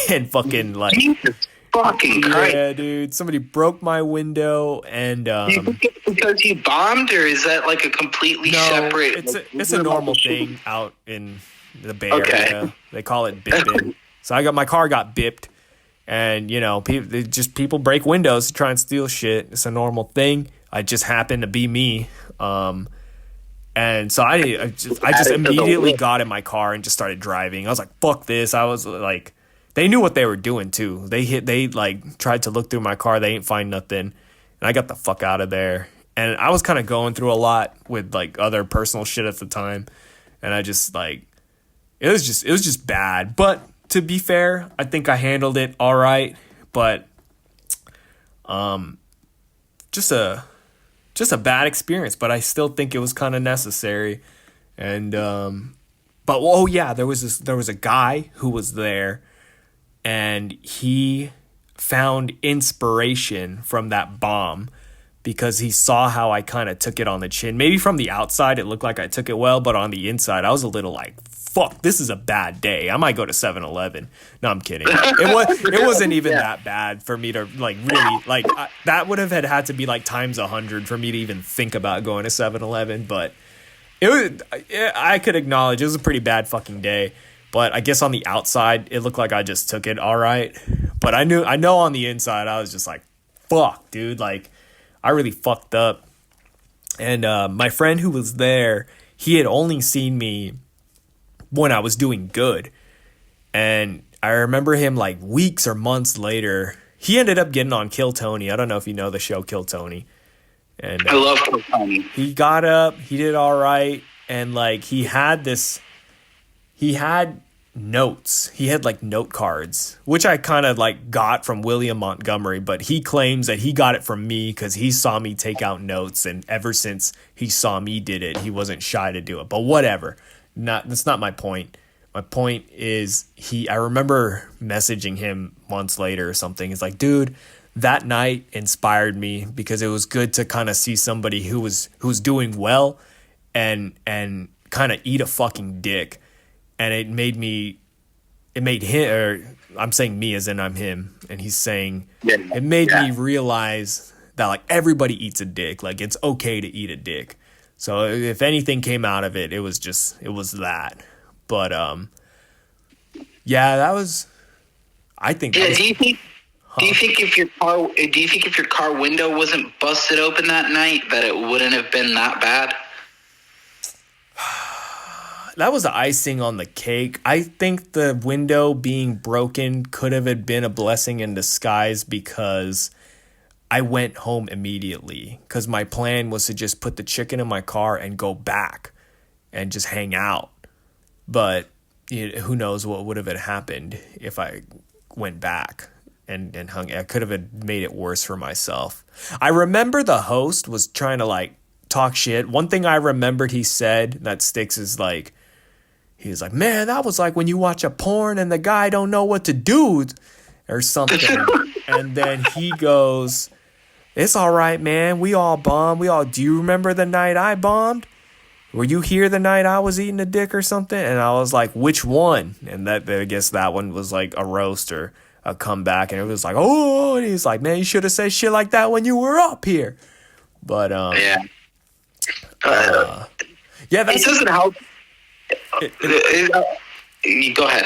and fucking like, Jesus fucking Christ. Yeah, dude, somebody broke my window and Do you think it's because you bombed, or is that like a completely separate? It's a normal thing out in the Bay Area. They call it bipping. So my car got bipped, and you know, people break windows to try and steal shit. It's a normal thing. I just happened to be me. And so I just immediately got in my car and just started driving. I was like, fuck this. I was like, they knew what they were doing too. They like tried to look through my car. They ain't find nothing. And I got the fuck out of there. And I was kind of going through a lot with like other personal shit at the time. And I just like, it was just bad. But to be fair, I think I handled it all right. But, just a bad experience, but I still think it was kind of necessary. And but oh yeah, there was a guy who was there, and he found inspiration from that bomb because he saw how I kind of took it on the chin. Maybe from the outside it looked like I took it well, but on the inside I was a little like, fuck, this is a bad day. I might go to 7-Eleven. No, I'm kidding. It wasn't even that bad for me to like really like that would have had to be like times 100 for me to even think about going to 7-Eleven. But I could acknowledge it was a pretty bad fucking day. But I guess on the outside it looked like I just took it all right. But I know on the inside I was just like, fuck, dude, like I really fucked up. And my friend who was there, he had only seen me when I was doing good. And I remember him like weeks or months later, he ended up getting on Kill Tony. I don't know if you know the show Kill Tony. And I love Kill Tony. He got up, he did all right. And like he had notes. He had like note cards, which I kind of like got from William Montgomery, but he claims that he got it from me because he saw me take out notes. And ever since he saw me did it, he wasn't shy to do it. But whatever. That's not my point. My point is I remember messaging him months later or something. It's like, dude, that night inspired me because it was good to kind of see somebody who was doing well and kind of eat a fucking dick. And it made him, or I'm saying me as in I'm him, and he's saying it made me realize that like everybody eats a dick. Like it's okay to eat a dick. So if anything came out of it, it was that. But yeah, that was. I think. Yeah. Do you think if your car window wasn't busted open that night, that it wouldn't have been that bad? That was the icing on the cake. I think the window being broken could have been a blessing in disguise because I went home immediately because my plan was to just put the chicken in my car and go back and just hang out. But who knows what would have happened if I went back and hung. I could have made it worse for myself. I remember the host was trying to like talk shit. One thing I remembered he said that sticks is like, he was like, man, that was like when you watch a porn and the guy don't know what to do or something. And then he goes, It's all right, man. We all bombed. Do you remember the night I bombed? Were you here the night I was eating a dick or something? And I was like, which one? And that, I guess that one was like a roast or a comeback. And it was like, oh, and he's like, man, you should have said shit like that when you were up here. But, Yeah. yeah, It doesn't help. You go ahead.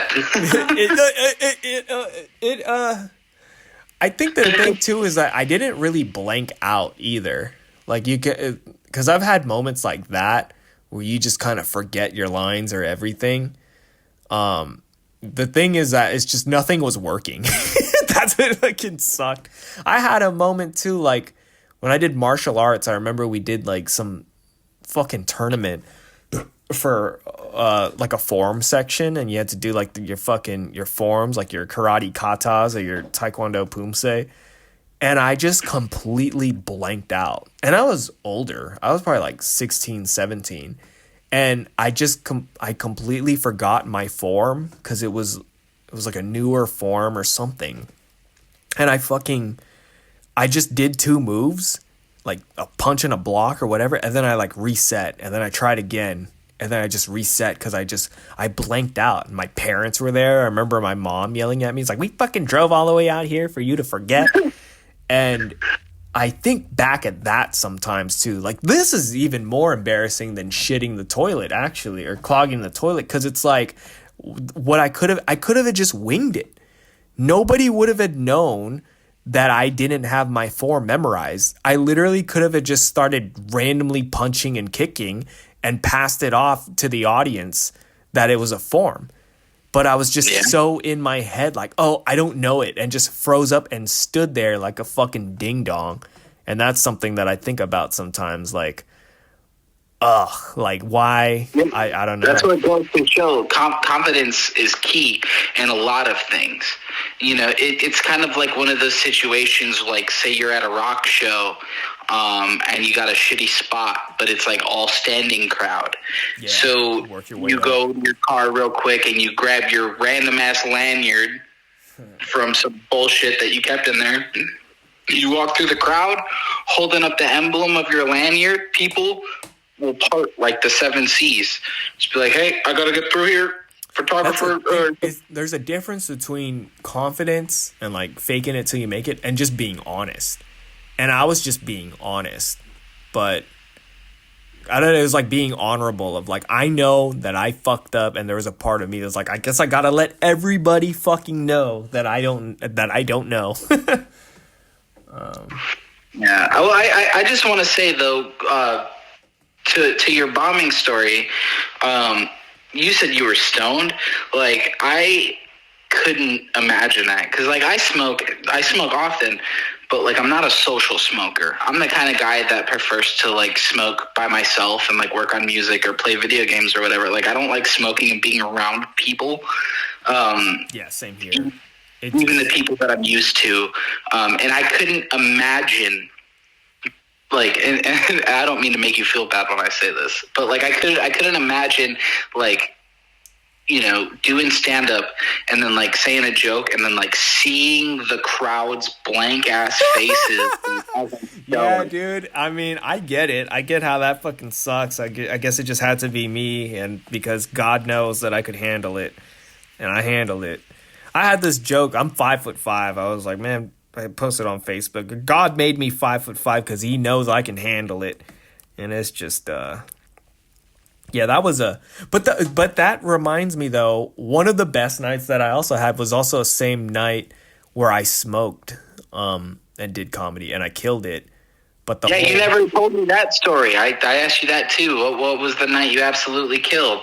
I think the thing too is that I didn't really blank out either. Like you can, because I've had moments like that where you just kind of forget your lines or everything. The thing is that it's just nothing was working. That's what fucking sucked. I had a moment too, like when I did martial arts. I remember we did like some fucking tournament for like a form section, and you had to do like your forms, like your karate katas or your taekwondo pumse, and I just completely blanked out. And I was older. I was probably like 16, 17, and I completely forgot my form because it was like a newer form or something. And I just did two moves, like a punch and a block or whatever, and then I like reset, and then I tried again, and then I just reset because I blanked out. And my parents were there. I remember my mom yelling at me. It's like, we fucking drove all the way out here for you to forget. And I think back at that sometimes too. Like, this is even more embarrassing than shitting the toilet, actually, or clogging the toilet, because it's like what I could have just winged it. Nobody would have known that I didn't have my form memorized. I literally could have just started randomly punching and kicking and passed it off to the audience that it was a form. But I was just so in my head, like, oh, I don't know it, and just froze up and stood there like a fucking ding dong. And that's something that I think about sometimes, like, like why? I don't know. That's what goes to show. Confidence is key in a lot of things. You know, it's kind of like one of those situations, like say you're at a rock show, and you got a shitty spot, but it's like all standing crowd. Yeah, so you go in your car real quick and you grab your random ass lanyard from some bullshit that you kept in there. You walk through the crowd holding up the emblem of your lanyard. People will part like the 7 C's. Just be like, hey, I gotta get through here. Photographer. There's a difference between confidence and like faking it till you make it and just being honest. And I was just being honest, but I don't know. It was like being honorable of like, I know that I fucked up, and there was a part of me that's like, I guess I gotta let everybody fucking know that I don't know. Yeah. Well, I just want to say though, to your bombing story, you said you were stoned. Like, I couldn't imagine that, because like I smoke often, but like I'm not a social smoker. I'm the kind of guy that prefers to like smoke by myself and like work on music or play video games or whatever. Like, I don't like smoking and being around people. Yeah, same here. Even the people that I'm used to, and I couldn't imagine. Like, and I don't mean to make you feel bad when I say this, but like I couldn't imagine, like, you know, doing stand up and then like saying a joke and then like seeing the crowd's blank ass faces. Yeah, dude. I mean, I get it. I get how that fucking sucks. I guess it just had to be me, and because God knows that I could handle it, and I handled it. I had this joke. I'm 5'5". I was like, man. I posted on Facebook. God made me 5'5" because He knows I can handle it, and it's just, yeah, that was but that reminds me though. One of the best nights that I also had was also the same night where I smoked, and did comedy, and I killed it. But you never told me that story. I asked you that too. What was the night you absolutely killed?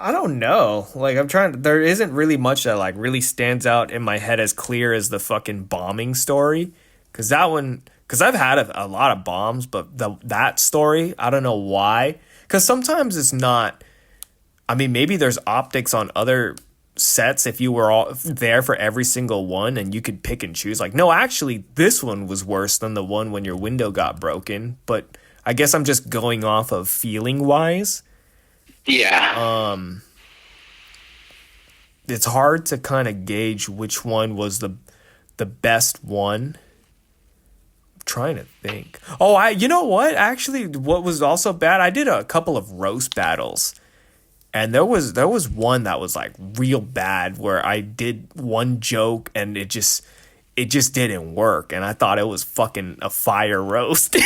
I don't know. Like, there isn't really much that like really stands out in my head as clear as the fucking bombing story. Cause I've had a lot of bombs, but that story, I don't know why. Cause sometimes it's not, I mean, maybe there's optics on other sets if you were all there for every single one and you could pick and choose. Like, no, actually this one was worse than the one when your window got broken. But I guess I'm just going off of feeling wise. Yeah. It's hard to kind of gauge which one was the best one. I'm trying to think. Oh, you know what? Actually, what was also bad? I did a couple of roast battles, and there was one that was like real bad where I did one joke and it just didn't work, and I thought it was fucking a fire roast.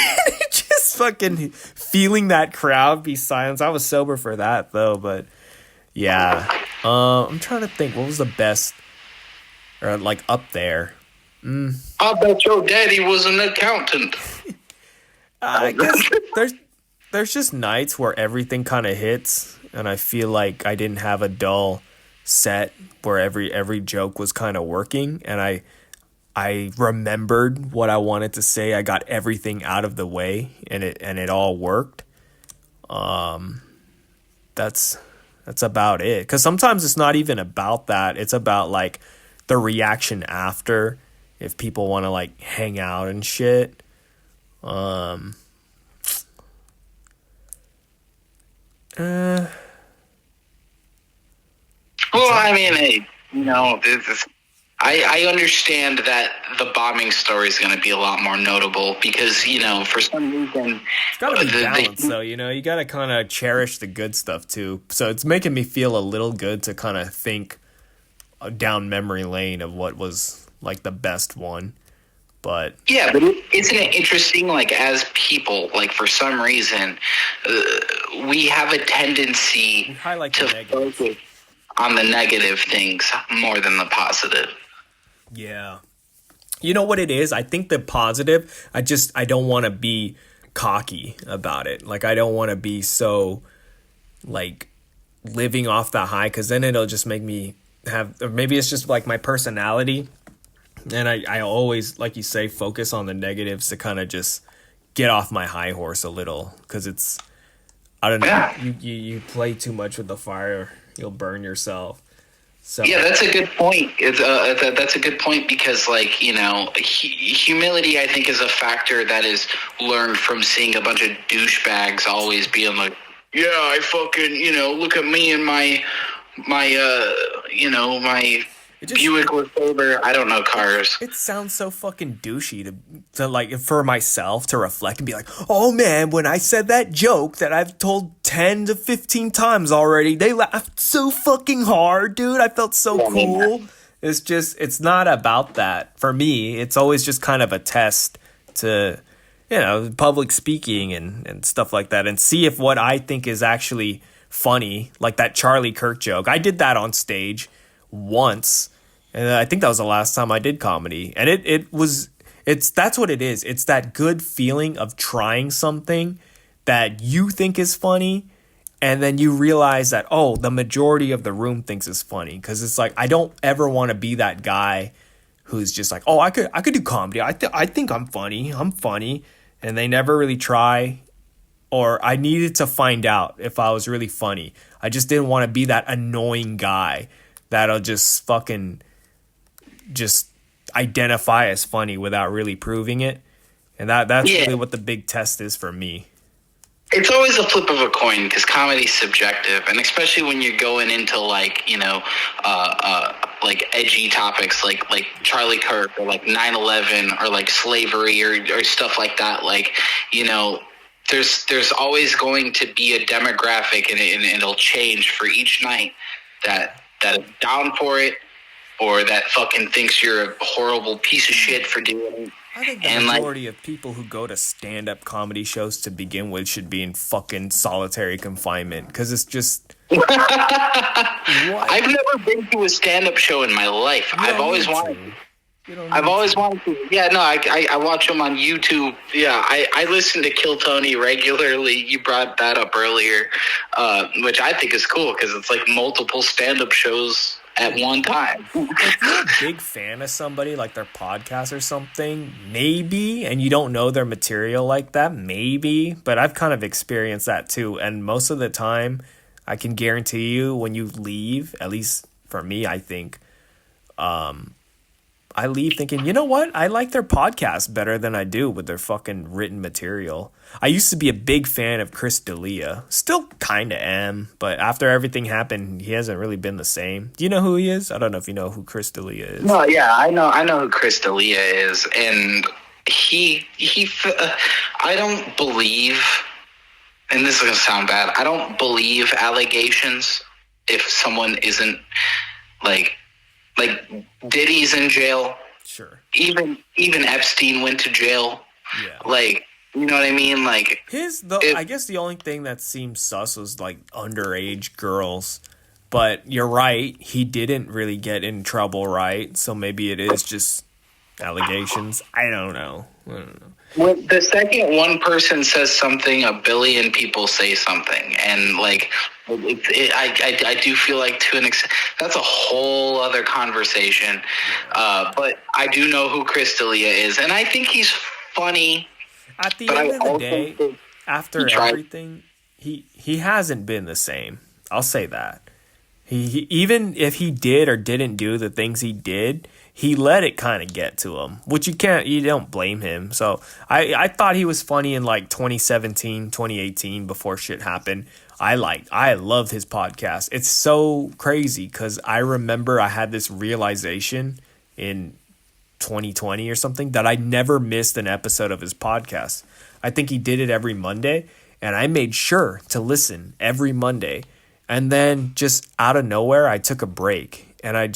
Just fucking feeling that crowd be silenced. I was sober for that though, but yeah. I'm trying to think what was the best or like up there. I bet your daddy was an accountant. I guess there's just nights where everything kind of hits, and I feel like I didn't have a dull set where every joke was kind of working, and I remembered what I wanted to say. I got everything out of the way, and it all worked. That's about it. Because sometimes it's not even about that. It's about like the reaction after, if people want to like hang out and shit. Well, I mean, hey, I understand that the bombing story is going to be a lot more notable because, for some reason... It's got to be balanced, though, you got to kind of cherish the good stuff, too. So it's making me feel a little good to kind of think down memory lane of what was, like, the best one. But... Yeah, but isn't it interesting, like, as people, like, for some reason, we have a tendency to focus on the negative things more than the positive. Yeah. You know what it is? I think the positive, I don't want to be cocky about it. Like, I don't want to be so, like, living off the high, because then it'll just make me or maybe it's just, like, my personality. And I always, like you say, focus on the negatives to kind of just get off my high horse a little. Because it's, I don't know, you play too much with the fire, you'll burn yourself. So. Yeah, that's a good point. That's a good point because, like, humility, I think, is a factor that is learned from seeing a bunch of douchebags always being like, yeah, I fucking, look at me and my Buick LeSabre. I don't know cars. It sounds so fucking douchey to like, for myself to reflect and be like, oh man, when I said that joke that I've told 10 to 15 times already, they laughed so fucking hard, dude. I felt so cool. It's not about that. For me, it's always just kind of a test to, public speaking and stuff like that, and see if what I think is actually funny, like that Charlie Kirk joke. I did that on stage once, and I think that was the last time I did comedy, and that's what it is. It's that good feeling of trying something that you think is funny, and then you realize that, oh, the majority of the room thinks it's funny. Because it's like, I don't ever want to be that guy who's just like, oh, I could do comedy, I think I'm funny, and they never really try. Or I needed to find out if I was really funny. I just didn't want to be that annoying guy that'll just fucking just identify as funny without really proving it. And that's really what the big test is for me. It's always a flip of a coin because comedy's subjective, and especially when you're going into like like edgy topics like Charlie Kirk or like 9/11 or like slavery or stuff like that. Like, there's always going to be a demographic, and it'll change for each night that is down for it, or that fucking thinks you're a horrible piece of shit for doing it. I think the majority of people who go to stand-up comedy shows to begin with should be in fucking solitary confinement, because it's just... What? I've never been to a stand-up show in my life. I've always wanted to. Yeah, no, I watch them on YouTube. Yeah, I listen to Kill Tony regularly. You brought that up earlier, which I think is cool because it's like multiple stand-up shows at one time. If you're a big fan of somebody, like their podcast or something, maybe, and you don't know their material like that, maybe, but I've kind of experienced that too, and most of the time, I can guarantee you when you leave, at least for me, I think, I leave thinking, you know what? I like their podcast better than I do with their fucking written material. I used to be a big fan of Chris D'Elia. Still kind of am, but after everything happened, he hasn't really been the same. Do you know who he is? I don't know if you know who Chris D'Elia is. No, yeah, I know who Chris D'Elia is, and I don't believe, and this is going to sound bad, I don't believe allegations if someone isn't, like Diddy's in jail. Sure. Even Epstein went to jail. Yeah. Like, you know what I mean? Like, I guess the only thing that seemed sus was like underage girls. But you're right, he didn't really get in trouble, right? So maybe it is just allegations. I don't know. When the second one person says something, a billion people say something, and like, I do feel like to an extent that's a whole other conversation. But I do know who Chris D'Elia is, and I think he's funny. At the end of the day, after everything, he hasn't been the same. I'll say that. He even if he did or didn't do the things he did, he let it kind of get to him, which you don't blame him. So I thought he was funny in like 2017, 2018 before shit happened. I loved his podcast. It's so crazy because I remember I had this realization in 2020 or something that I never missed an episode of his podcast. I think he did it every Monday, and I made sure to listen every Monday. And then just out of nowhere, I took a break. And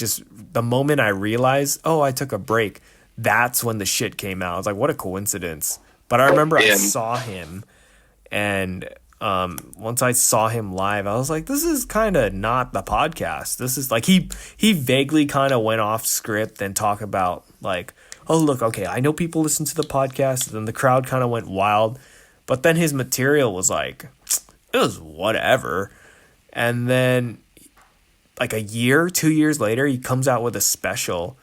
the moment I realized, I took a break, that's when the shit came out. I was like, what a coincidence. But I remember I saw him, and once I saw him live, I was like, this is kind of not the podcast. This is like, he vaguely kind of went off script and talked about like, oh, look, okay, I know people listen to the podcast. And then the crowd kind of went wild. But then his material was like, it was whatever. And then like 2 years later, he comes out with a special,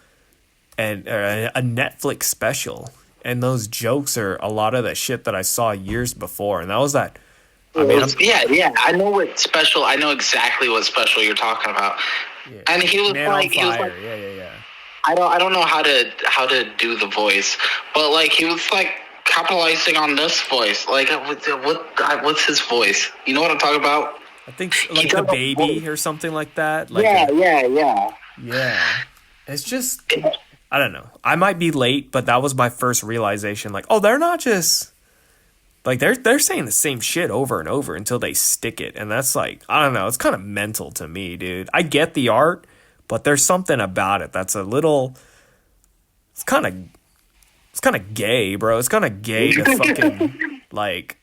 and a Netflix special. And those jokes are a lot of the shit that I saw years before. And that was that. I mean, I know what special. I know exactly what special you're talking about. Yeah. And he was like, yeah. I don't know how to do the voice, but like he was like capitalizing on this voice. Like what's his voice? You know what I'm talking about? I think like The Baby or something like that. Like Yeah. It's just, I don't know. I might be late, but that was my first realization. Like, they're not just like they're saying the same shit over and over until they stick it, and that's like, I don't know. It's kind of mental to me, dude. I get the art, but there's something about it that's a little. It's kind of gay, bro. It's kind of gay to fucking like.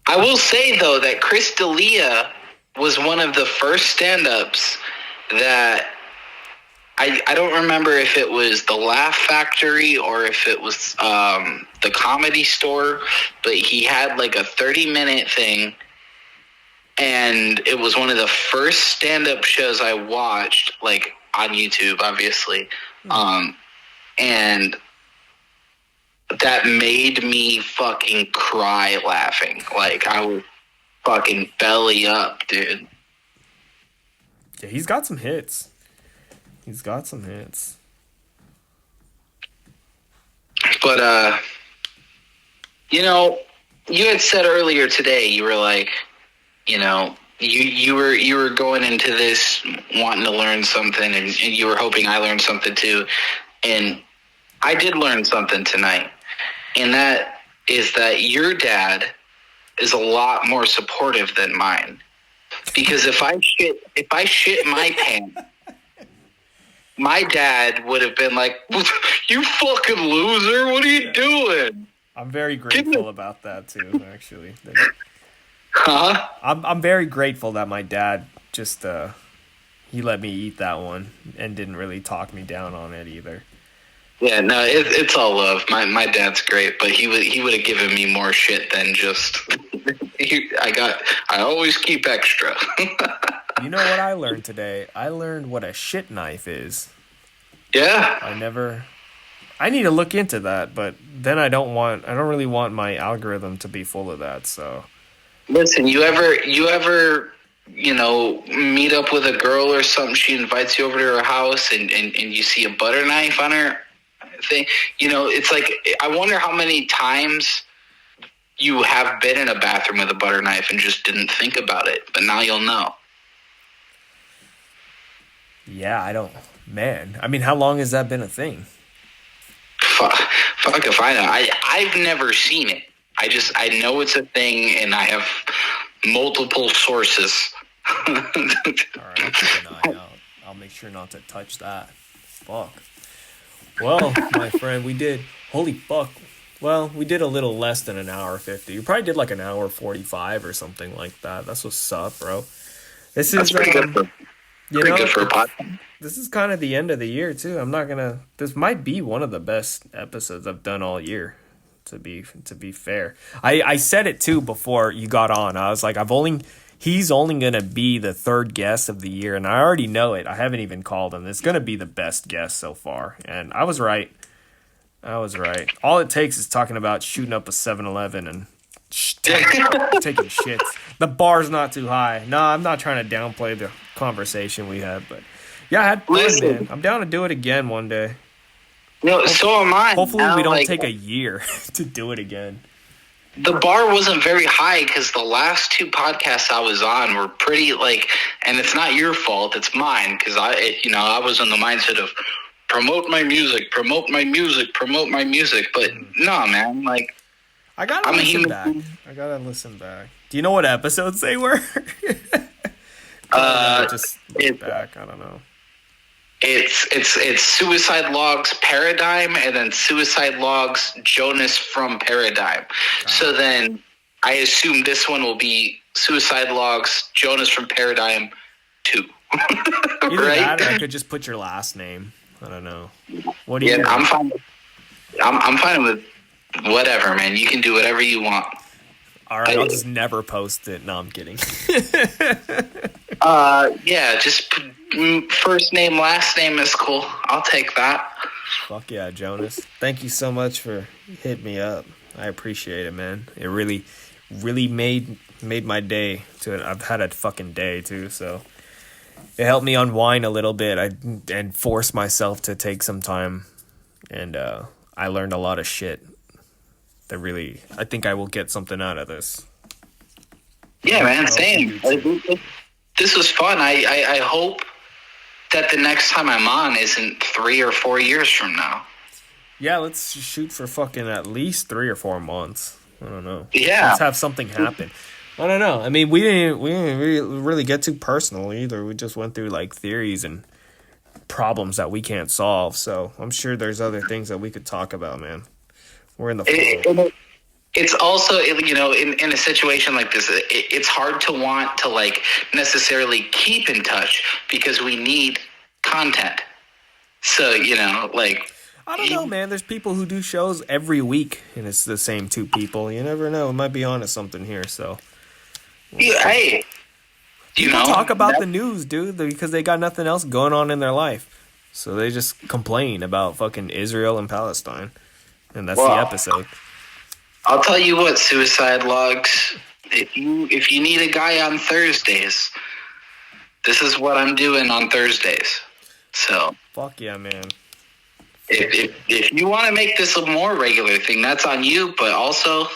I will say though that Chris D'Elia was one of the first stand-ups that I don't remember if it was the Laugh Factory or if it was the Comedy Store, but he had like a 30-minute thing, and it was one of the first stand-up shows I watched, like on YouTube, obviously, and that made me fucking cry laughing. Like I was fucking belly up, dude. Yeah, he's got some hits. But you know, you had said earlier today, you were like, you know, you were going into this wanting to learn something, and you were hoping I learned something too, and I did learn something tonight, and that is that your dad is a lot more supportive than mine. Because if I shit my pants, my dad would have been like, "You fucking loser! What are you doing?" I'm very grateful about that too, actually. Huh? I'm very grateful that my dad just he let me eat that one and didn't really talk me down on it either. Yeah, no, it's all love. My dad's great, but he would have given me more shit than just. I always keep extra. You know what I learned today? I learned what a shit knife is. Yeah. I need to look into that, but then I don't really want my algorithm to be full of that, so. Listen, you ever, you know, meet up with a girl or something, she invites you over to her house and you see a butter knife on her thing. It's like, I wonder how many times you have been in a bathroom with a butter knife and just didn't think about it, but now you'll know. Yeah, I don't. Man, I mean, how long has that been a thing? Fuck if I know. I've never seen it. I know it's a thing, and I have multiple sources. All right, I'll keep an eye out. I'll make sure not to touch that. Fuck. Well, my friend, we did. Holy fuck. Well, we did a little less than an hour 50. We probably did like an hour 45 or something like that. That's what's up, bro. This is pretty good for a podcast. This is kind of the end of the year too. This might be one of the best episodes I've done all year. To be fair, I said it too before you got on. I was like, he's only gonna be the third guest of the year, and I already know it. I haven't even called him. It's gonna be the best guest so far, and I was right. All it takes is talking about shooting up a 7-Eleven and taking shits. The bar's not too high. No, I'm not trying to downplay the conversation we had, but yeah, I had fun, man. I'm down to do it again one day. No, so am I. Hopefully we don't take a year to do it again. The bar wasn't very high because the last two podcasts I was on were pretty and it's not your fault, it's mine, because I was in the mindset of promote my music, but no, man, I gotta listen back. Do you know what episodes they were? Just look back. I don't know. It's Suicide Logs Paradigm, and then Suicide Logs Jonas from Paradigm. So then I assume this one will be Suicide Logs Jonas from Paradigm 2. Either right? that, or I could just put your last name. I don't know. What do you? Yeah, I'm fine. I'm fine with whatever, man. You can do whatever you want. All right, I'll just never post it. No, I'm kidding. Yeah, just first name, last name is cool. I'll take that. Fuck yeah, Jonas. Thank you so much for hitting me up. I appreciate it, man. It really made my day. I've had a fucking day too, so it helped me unwind a little bit. And force myself to take some time, and I learned a lot of shit. I think I will get something out of this. Yeah, man, same. This was fun. I hope that the next time I'm on isn't 3 or 4 years from now. Yeah, let's shoot for fucking at least 3 or 4 months. I don't know. Yeah. Let's have something happen. I don't know. I mean, we didn't really get too personal either. We just went through theories and problems that we can't solve. So I'm sure there's other things that we could talk about, man. We're in the flow. It's also, in a situation like this, it's hard to want to necessarily keep in touch because we need content. So, I don't know, man. There's people who do shows every week and it's the same 2 people. You never know. It might be onto something here. So, hey, people talk about the news, dude, because they got nothing else going on in their life. So they just complain about fucking Israel and Palestine. And that's the episode. I'll tell you what, Suicide Logs, if you need a guy on Thursdays, this is what I'm doing on Thursdays. So fuck yeah, man. If you want to make this a more regular thing, that's on you. But also,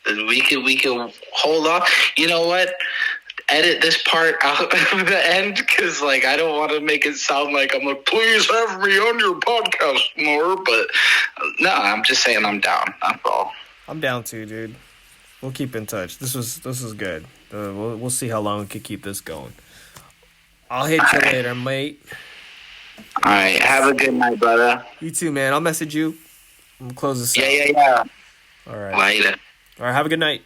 we could hold off. You know what? Edit this part out of the end because I don't want to make it sound like I'm please have me on your podcast more, but no, I'm just saying I'm down. That's all. I'm down too, dude. We'll keep in touch. This was good. We'll see how long we can keep this going. I'll hit you later, mate. All right, have a good night, brother. You too, man. I'll message you. We'll close this out. Yeah. All right. Later. All right, have a good night.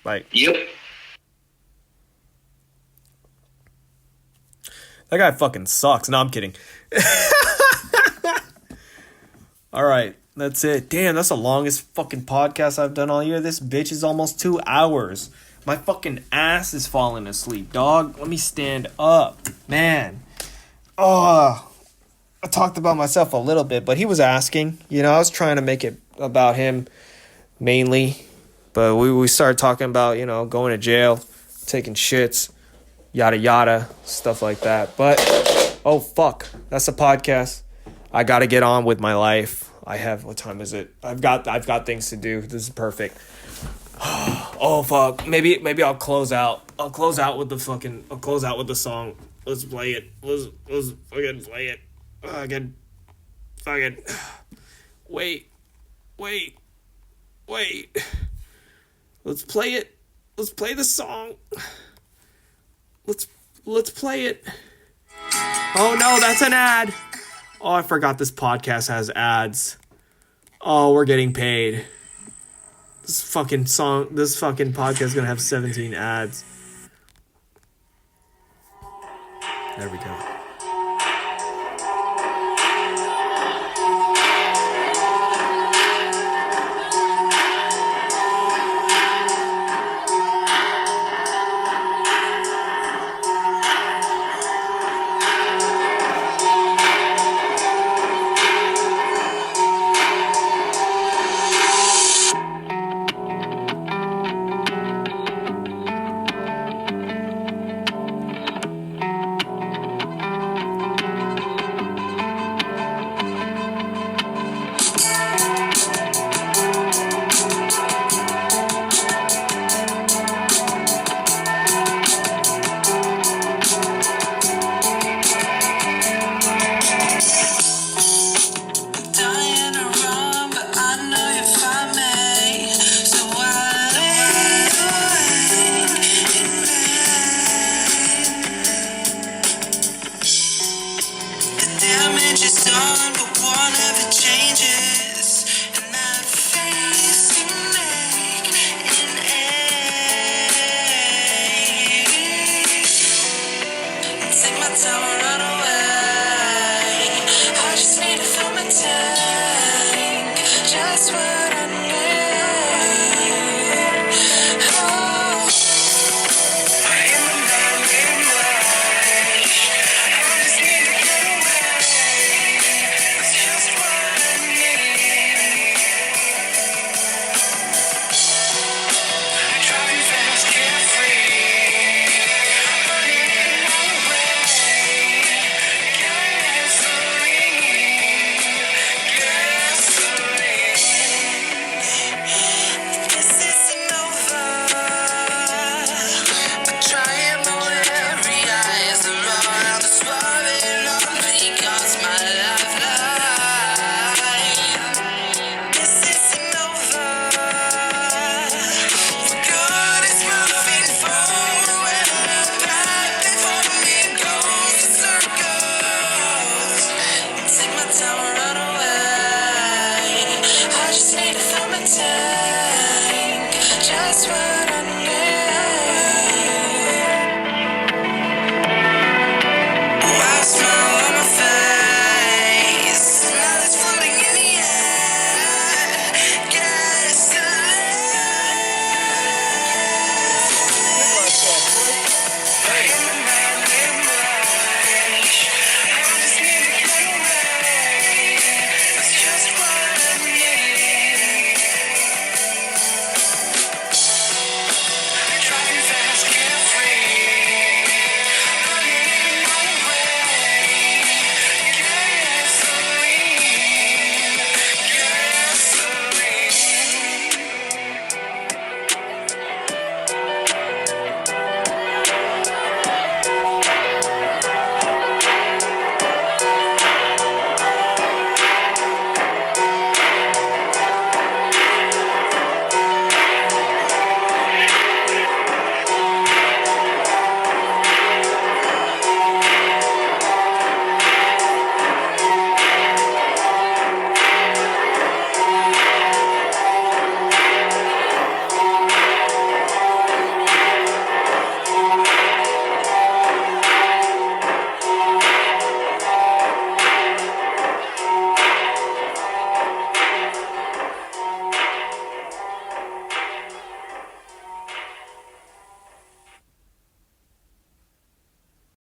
Bye. Yep. That guy fucking sucks. No, I'm kidding. All right, that's it. Damn, that's the longest fucking podcast I've done all year. This bitch is almost 2 hours. My fucking ass is falling asleep, dog. Let me stand up. Man. Oh, I talked about myself a little bit, but he was asking. I was trying to make it about him mainly. But we started talking about, going to jail, taking shits. Yada yada, stuff like that. But oh fuck, that's a podcast. I got to get on with my life. I have, what time is it? I've got things to do. This is perfect. Oh fuck. Maybe I'll close out. I'll close out with the song. Let's play it. Let's fucking play it. Fucking wait. Let's play it. Let's play the song. Let's play it. Oh no, that's an ad. Oh, I forgot this podcast has ads. Oh, we're getting paid. This fucking podcast is gonna have 17 ads. There we go. Time